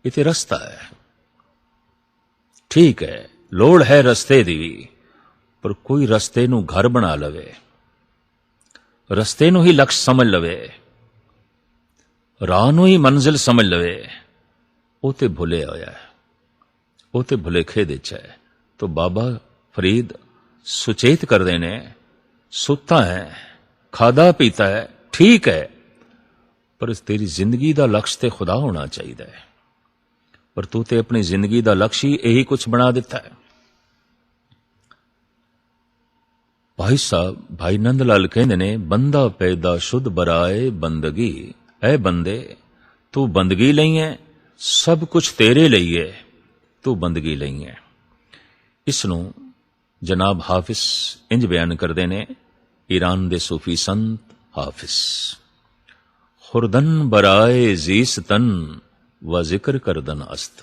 ये ते रस्ता है। ठीक है, लोड़ है रस्ते दी, पर कोई रस्ते नू घर बना लवे, ਰਸਤੇ ਨੂੰ ਹੀ ਲਕਸ਼ ਸਮਝ ਲਵੇ, ਰਾਹ ਨੂੰ ਹੀ ਮੰਜ਼ਿਲ ਸਮਝ ਲਵੇ, ਉਹ ਤੇ ਭੁੱਲਿਆ ਹੋਇਆ ਹੈ, ਉਹ ਤੇ ਭੁਲੇਖੇ ਦੇ ਚ ਹੈ। ਤੋ ਬਾਬਾ ਫਰੀਦ ਸੁਚੇਤ ਕਰਦੇ ਨੇ, ਸੁੱਤਾ ਹੈ, ਖਾਦਾ ਪੀਤਾ ਹੈ, ਠੀਕ ਹੈ, ਪਰ ਤੇਰੀ ਜ਼ਿੰਦਗੀ ਦਾ ਲਕਸ਼ ਤੇ ਖੁਦਾ ਹੋਣਾ ਚਾਹੀਦਾ ਹੈ। ਪਰ ਤੂੰ ਤੇ ਆਪਣੀ ਜ਼ਿੰਦਗੀ ਦਾ ਲਕਸ਼ ਹੀ ਇਹੀ ਕੁਛ ਬਣਾ ਦਿੱਤਾ ਹੈ। ਭਾਈ ਸਾਹਿਬ ਭਾਈ ਨੰਦ ਲਾਲ ਕਹਿੰਦੇ ਨੇ, ਬੰਦਾ ਪੈਦਾ ਸ਼ੁੱਧ ਬਰਾਏ ਬੰਦਗੀ, ਐ ਬੰਦੇ ਤੂੰ ਬੰਦਗੀ ਲਈ ਹੈ, ਸਭ ਕੁਝ ਤੇਰੇ ਲਈ ਹੈ, ਤੂੰ ਬੰਦਗੀ ਲਈ ਹੈ। ਇਸ ਨੂੰ ਜਨਾਬ ਹਾਫਿਜ਼ ਇੰਜ ਬਿਆਨ ਕਰਦੇ ਨੇ, ਈਰਾਨ ਦੇ ਸੂਫੀ ਸੰਤ ਹਾਫਿਜ਼, ਖੁਰਦਨ ਬਰਾਏ ਜ਼ੀਸਤਨ व जिक्र करदन अस्त,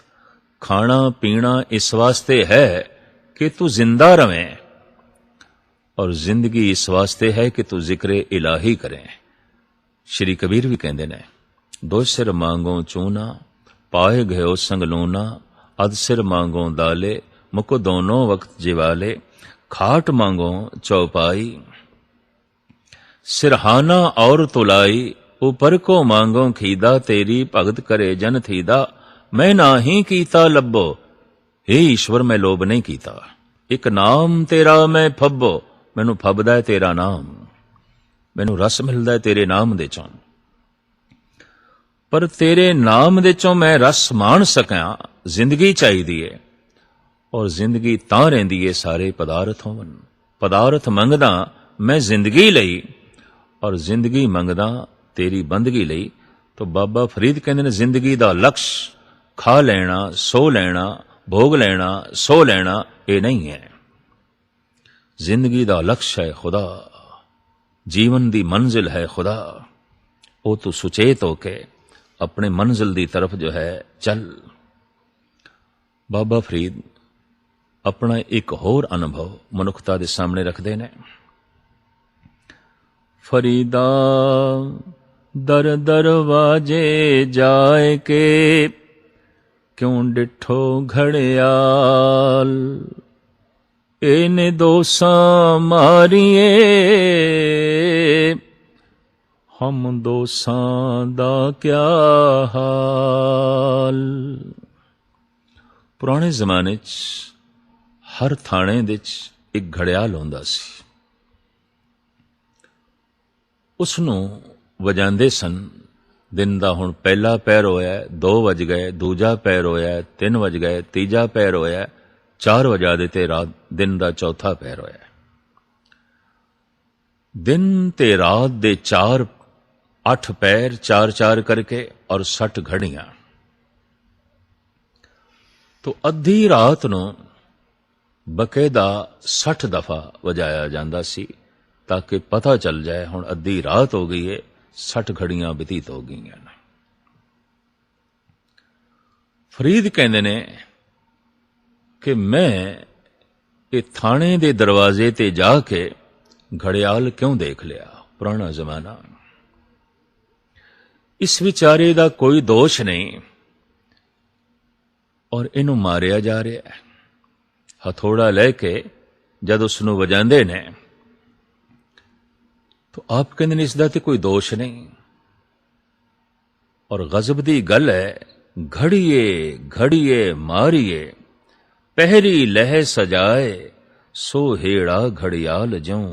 खाना पीना इस वास्ते है कि तू जिंदा रवें, और जिंदगी इस वास्ते है कि तू जिक्र इलाही करें। श्री कबीर भी कहते ने, दो सिर मांगो चूना पाए गयो संग लूना, अध सिर मांगो दाले मुको दोनों वक्त जिवाले, खाट मांगो चौपाई सिरहाना और तुलाई, ऊपर को मांगो खीदा, तेरी भगत करे जन थीदा, मैं ना ही कीता लब्बो, हे ईश्वर मैं लोभ नहीं कीता, एक नाम तेरा मैं फब्बो, मैनू फबदा है तेरा नाम, मैनू रस मिलदा है तेरे नाम दे चों, पर तेरे नाम दे चों मैं रस मान सकां, जिंदगी चाहिदी है, और जिंदगी तां रहिंदी है सारे पदार्थ होवन। पदार्थ मंगदा मैं जिंदगी लई, और जिंदगी मंगदा तेरी बंदगी लई। तो बाबा फरीद कहते ने, जिंदगी दा लक्ष्य खा लेना, सो लेना, भोग लेना, सो लेना ये नहीं है। जिंदगी दा लक्ष्य है खुदा, जीवन दी मंजिल है खुदा। वो तू सुचेत होके अपने मंजिल दी तरफ जो है चल। बाबा फरीद अपना एक होर अनुभव मनुखता दे सामने रखते ने। फरीदा दर दरवाजे जाए के, क्यों डिठो घड़ियाल, एने दोसा मारिए, हम दोसां दा क्या हाल। पुराने जमाने च हर थाने दे च एक घड़ियाल होंदा सी। उसनों वजांदे सन। दिन दा हुण पहला पैर होया, 2 वज गए, दूजा पैर होया, 3 वज गए, तीजा पैर होया, 4 वजा देते रात दिन दा चौथा पैर होया। दिन ते रात दे 4 8 पैर 4-4 करके और 60 घड़ियां। तो अद्धी रात नूं बकायदा 60 दफा वजाया जांदा सी, ताकि पता चल जाए हुण अद्धी रात हो गई है, 60 घड़ियां बतीत हो गई हैं। फरीद कहंदे ने कि मैं ये थाने दे दरवाजे ते जाके घड़ियाल क्यों देख लिया। पुराना जमाना, इस विचारे दा कोई दोष नहीं, और इनू मारिया जा रहा है। हथौड़ा लैके जद उसनू वजांदे ने, तो आप कहते हैं इसदा ते कोई दोष नहीं। और गजब दी गल है, घड़िए घड़िए मारिए, पहरी लह सजाए, सो हेड़ा घड़ियाल ज्यों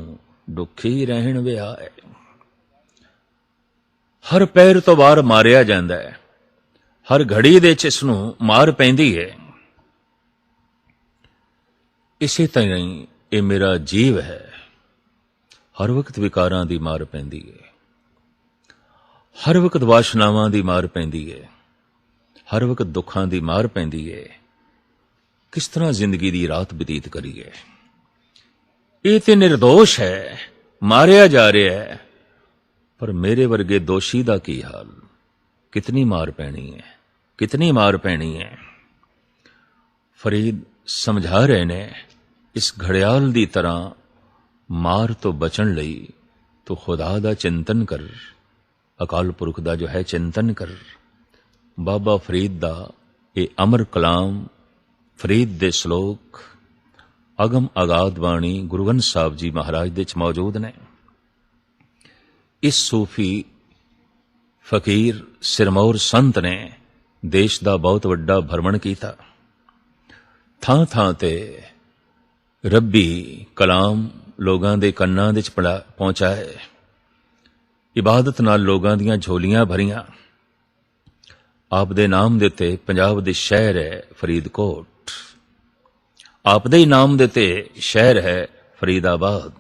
दुखी रहन वे आए। हर पैर तो बार मारिया जांदा है, हर घड़ी दे च इसनू मार पैंदी है। इसे तरह ये मेरा जीव है, हर वक्त विकारां दी मार पैंदी है, हर वक्त वाशनावां दी मार पैंदी है, हर वक्त दुखां दी मार पैंदी है। किस तरह जिंदगी दी रात बतीत करिए। ये ते निर्दोष है, मारिया जा रहा है, पर मेरे वर्गे दोषी दा की हाल। कितनी मार पैनी है, कितनी मार पैनी है। फरीद समझा रहे ने, इस घड़ियाल दी तरह मार तो बचन लई तो खुदा दा चिंतन कर, अकाल पुरख दा जो है चिंतन कर। बाबा फरीद दा ये अमर कलाम, फरीद दे श्लोक अगम अगाध बाणी गुरु ग्रंथ साहब जी महाराज दे च मौजूद ने। ਇਸ ਸੂਫੀ ਫਕੀਰ ਸਿਰਮੌਰ ਸੰਤ ਨੇ ਦੇਸ਼ ਦਾ ਬਹੁਤ ਵੱਡਾ ਭਰਮਣ ਕੀਤਾ। ਥਾਂ ਥਾਂ ਤੇ ਰੱਬੀ ਕਲਾਮ ਲੋਕਾਂ ਦੇ ਕੰਨਾਂ ਵਿੱਚ ਪਹੁੰਚਾਏ। ਇਬਾਦਤ ਨਾਲ ਲੋਕਾਂ ਦੀਆਂ ਝੋਲੀਆਂ ਭਰੀਆਂ। ਆਪ ਦੇ ਨਾਮ ਦੇ ਉੱਤੇ ਪੰਜਾਬ ਦੇ ਸ਼ਹਿਰ ਹੈ ਫਰੀਦਕੋਟ। ਆਪ ਦੇ ਹੀ ਨਾਮ ਦੇ ਉੱਤੇ ਸ਼ਹਿਰ ਹੈ ਫਰੀਦਾਬਾਦ।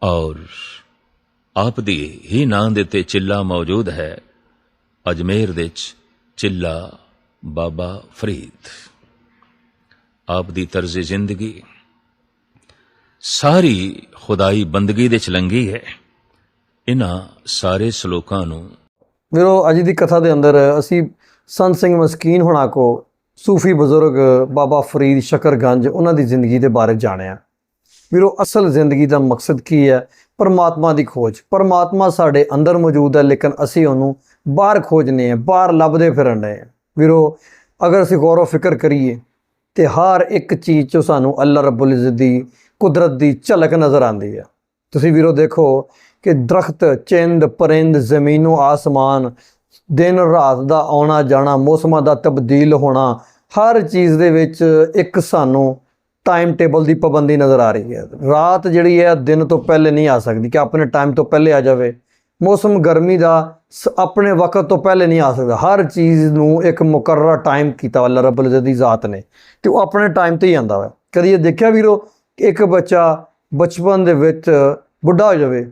ਔਰ ਆਪ ਦੀ ਹੀ ਨਾਂ ਦੇ ਉੱਤੇ ਚਿੱਲਾ ਮੌਜੂਦ ਹੈ ਅਜਮੇਰ ਦੇ ਵਿੱਚ, ਚਿੱਲਾ ਬਾਬਾ ਫਰੀਦ। ਆਪ ਦੀ ਤਰਜ਼ ਜ਼ਿੰਦਗੀ ਸਾਰੀ ਖੁਦਾਈ ਬੰਦਗੀ ਦੇ ਚ ਲੰਗੀ ਹੈ। ਇਹਨਾਂ ਸਾਰੇ ਸਲੋਕਾਂ ਨੂੰ ਵੀਰੋ ਅੱਜ ਦੀ ਕਥਾ ਦੇ ਅੰਦਰ ਅਸੀਂ ਸੰਤ ਸਿੰਘ ਮਸਕੀਨ ਹੋਣਾ ਕੋ ਸੂਫੀ ਬਜ਼ੁਰਗ ਬਾਬਾ ਫਰੀਦ ਸ਼ਕਰਗੰਜ ਉਹਨਾਂ ਦੀ ਜ਼ਿੰਦਗੀ ਦੇ ਬਾਰੇ ਜਾਣਿਆ। ਵੀਰੋ ਅਸਲ ਜ਼ਿੰਦਗੀ ਦਾ ਮਕਸਦ ਕੀ ਹੈ? ਪਰਮਾਤਮਾ ਦੀ ਖੋਜ। ਪਰਮਾਤਮਾ ਸਾਡੇ ਅੰਦਰ ਮੌਜੂਦ ਹੈ, ਲੇਕਿਨ ਅਸੀਂ ਉਹਨੂੰ ਬਾਹਰ ਖੋਜਨੇ ਆ, ਬਾਹਰ ਲੱਭਦੇ ਫਿਰਨ ਰਹੇ ਹਾਂ। ਵੀਰੋ ਅਗਰ ਅਸੀਂ ਗੌਰ ਫਿਕਰ ਕਰੀਏ ਤੇ ਹਰ ਇੱਕ ਚੀਜ਼ 'ਚੋਂ ਸਾਨੂੰ ਅੱਲਾ ਰੱਬੁਲ ਇੱਜ਼ਤ ਦੀ ਕੁਦਰਤ ਦੀ ਝਲਕ ਨਜ਼ਰ ਆਉਂਦੀ ਹੈ। ਤੁਸੀਂ ਵੀਰੋ ਦੇਖੋ ਕਿ ਦਰਖਤ, ਚਿੰਦ, ਪਰਿੰਦ, ਜ਼ਮੀਨੋ ਆਸਮਾਨ, ਦਿਨ ਰਾਤ ਦਾ ਆਉਣਾ ਜਾਣਾ, ਮੌਸਮਾਂ ਦਾ ਤਬਦੀਲ ਹੋਣਾ, ਹਰ ਚੀਜ਼ ਦੇ ਵਿੱਚ ਇੱਕ ਸਾਨੂੰ ਟਾਈਮ ਟੇਬਲ ਦੀ ਪਾਬੰਦੀ ਨਜ਼ਰ ਆ ਰਹੀ ਹੈ। ਰਾਤ ਜਿਹੜੀ ਹੈ ਦਿਨ ਤੋਂ ਪਹਿਲੇ ਨਹੀਂ ਆ ਸਕਦੀ ਕਿ ਆਪਣੇ ਟਾਈਮ ਤੋਂ ਪਹਿਲੇ ਆ ਜਾਵੇ। ਮੌਸਮ ਗਰਮੀ ਦਾ ਆਪਣੇ ਵਕਤ ਤੋਂ ਪਹਿਲੇ ਨਹੀਂ ਆ ਸਕਦਾ। ਹਰ ਚੀਜ਼ ਨੂੰ ਇੱਕ ਮੁਕਰਰਾ ਟਾਈਮ ਕੀਤਾ ਅੱਲਾ ਰੱਬੁਲ ਇੱਜ਼ਤ ਦੀ ਜ਼ਾਤ ਨੇ ਤੇ ਉਹ ਆਪਣੇ ਟਾਈਮ ਤੇ ਹੀ ਆਉਂਦਾ ਵਾ। ਕਦੀ ਇਹ ਦੇਖਿਆ ਵੀਰੋ ਕਿ ਇੱਕ ਬੱਚਾ ਬਚਪਨ ਦੇ ਵਿੱਚ ਬੁੱਢਾ ਹੋ ਜਾਵੇ?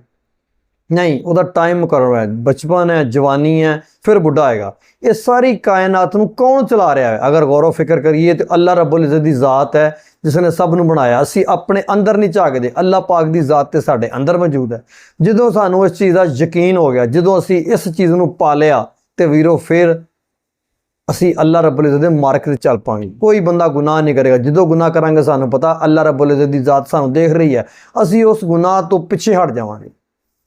ਨਹੀਂ, ਉਹਦਾ ਟਾਈਮ ਮੁਕਰਰ ਹੈ। ਬਚਪਨ ਹੈ, ਜਵਾਨੀ ਹੈ, ਫਿਰ ਬੁੱਢਾ ਆਏਗਾ। ਇਹ ਸਾਰੀ ਕਾਇਨਾਤ ਨੂੰ ਕੌਣ ਚਲਾ ਰਿਹਾ ਹੈ? ਅਗਰ ਗੌਰ ਫਿਕਰ ਕਰੀਏ ਤਾਂ ਅੱਲਾ ਰੱਬੁਲ ਇੱਜ਼ਤ ਦੀ ਜ਼ਾਤ ਹੈ ਜਿਸ ਨੇ ਸਭ ਨੂੰ ਬਣਾਇਆ। ਅਸੀਂ ਆਪਣੇ ਅੰਦਰ ਨਹੀਂ ਝਾਕਦੇ, ਅੱਲਾ ਪਾਕ ਦੀ ਜ਼ਾਤ ਤੇ ਸਾਡੇ ਅੰਦਰ ਮੌਜੂਦ ਹੈ। ਜਦੋਂ ਸਾਨੂੰ ਇਸ ਚੀਜ਼ ਦਾ ਯਕੀਨ ਹੋ ਗਿਆ, ਜਦੋਂ ਅਸੀਂ ਇਸ ਚੀਜ਼ ਨੂੰ ਪਾਲਿਆ ਤੇ ਵੀਰੋ ਫਿਰ ਅਸੀਂ ਅੱਲਾ ਰੱਬੁਲ ਇੱਜ਼ਤ ਦੇ ਮਾਰਗ ਤੇ ਚੱਲ ਪਾਂਗੇ। ਕੋਈ ਬੰਦਾ ਗੁਨਾਹ ਨਹੀਂ ਕਰੇਗਾ। ਜਦੋਂ ਗੁਨਾਹ ਕਰਾਂਗੇ ਸਾਨੂੰ ਪਤਾ ਅੱਲਾ ਰੱਬੁਲ ਇੱਜ਼ਤ ਦੀ ਜ਼ਾਤ ਸਾਨੂੰ ਦੇਖ ਰਹੀ ਹੈ। ਅਸੀਂ ਉਸ ਗੁਨਾਹ ਤੋਂ ਪਿੱਛੇ ਹਟ ਜਾਵਾਂਗੇ,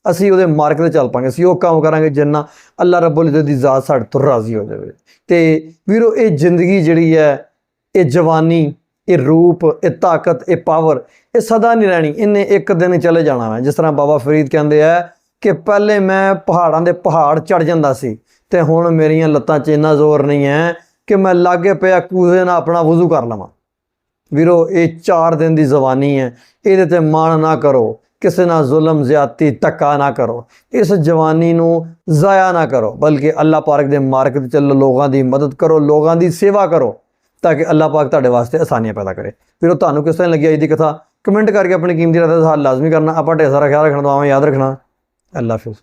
ਅਸੀਂ ਉਹਦੇ ਮਾਰਗ ਤੇ ਚੱਲ ਪਾਂਗੇ। ਅਸੀਂ ਉਹ ਕੰਮ ਕਰਾਂਗੇ ਜਿੰਨਾ ਅੱਲਾ ਰੱਬੁਲ ਇੱਜ਼ਤ ਦੀ ਜ਼ਾਤ ਸਾਡੇ ਤੋਂ ਰਾਜ਼ੀ ਹੋ ਜਾਵੇ। ਤੇ ਵੀਰੋ ਇਹ ਜ਼ਿੰਦਗੀ ਜਿਹੜੀ ਹੈ, ਇਹ ਜਵਾਨੀ, ਇਹ ਰੂਪ, ਇਹ ਤਾਕਤ, ਇਹ ਪਾਵਰ, ਇਹ ਸਦਾ ਨਹੀਂ ਰਹਿਣੀ। ਇਹਨੇ ਇੱਕ ਦਿਨ ਚਲੇ ਜਾਣਾ ਹੈ। ਜਿਸ ਤਰ੍ਹਾਂ ਬਾਬਾ ਫਰੀਦ ਕਹਿੰਦੇ ਆ ਕਿ ਪਹਿਲੇ ਮੈਂ ਪਹਾੜਾਂ ਦੇ ਪਹਾੜ ਚੜ੍ਹ ਜਾਂਦਾ ਸੀ ਤੇ ਹੁਣ ਮੇਰੀਆਂ ਲੱਤਾਂ 'ਚ ਇੰਨਾ ਜ਼ੋਰ ਨਹੀਂ ਹੈ ਕਿ ਮੈਂ ਲਾਗੇ ਪਿਆ ਕੂਜ਼ੇ ਨਾਲ ਆਪਣਾ ਵਜ਼ੂ ਕਰ ਲਵਾਂ। ਵੀਰੋ ਇਹ 4 ਦਿਨ ਦੀ ਜਵਾਨੀ ਹੈ, ਇਹਦੇ ਤੇ ਮਾਣ ਨਾ ਕਰੋ। ਕਿਸੇ ਨਾਲ ਜ਼ੁਲਮ, ਜ਼ਿਆਦਤੀ, ਧੱਕਾ ਨਾ ਕਰੋ। ਇਸ ਜਵਾਨੀ ਨੂੰ ਜ਼ਾਇਆ ਨਾ ਕਰੋ, ਬਲਕਿ ਅੱਲਾ ਪਾਕ ਦੇ ਮਾਰਗ ਤੇ ਚੱਲੋ, ਲੋਕਾਂ ਦੀ ਮਦਦ ਕਰੋ, ਲੋਕਾਂ ਦੀ ਸੇਵਾ ਕਰੋ ਤਾਂ ਕਿ ਅੱਲਾ ਪਾਕ ਤੁਹਾਡੇ ਵਾਸਤੇ ਆਸਾਨੀਆਂ ਪੈਦਾ ਕਰੇ। ਫਿਰ ਤੁਹਾਨੂੰ ਕਿਸ ਤਰ੍ਹਾਂ ਲੱਗੀ ਅੱਜ ਦੀ ਕਥਾ? ਕਮੈਂਟ ਕਰਕੇ ਆਪਣੀ ਕੀਮਤੀ ਰਾਏ ਦਾ ਹਾਲ ਲਾਜ਼ਮੀ ਕਰਨਾ। ਆਪਾਂ ਢੇਰ ਸਾਰਾ ਖਿਆਲ ਰੱਖਣਾ, ਦੁਆਵਾਂ ਯਾਦ ਰੱਖਣਾ। ਅੱਲਾ ਹਾਫਿਜ਼।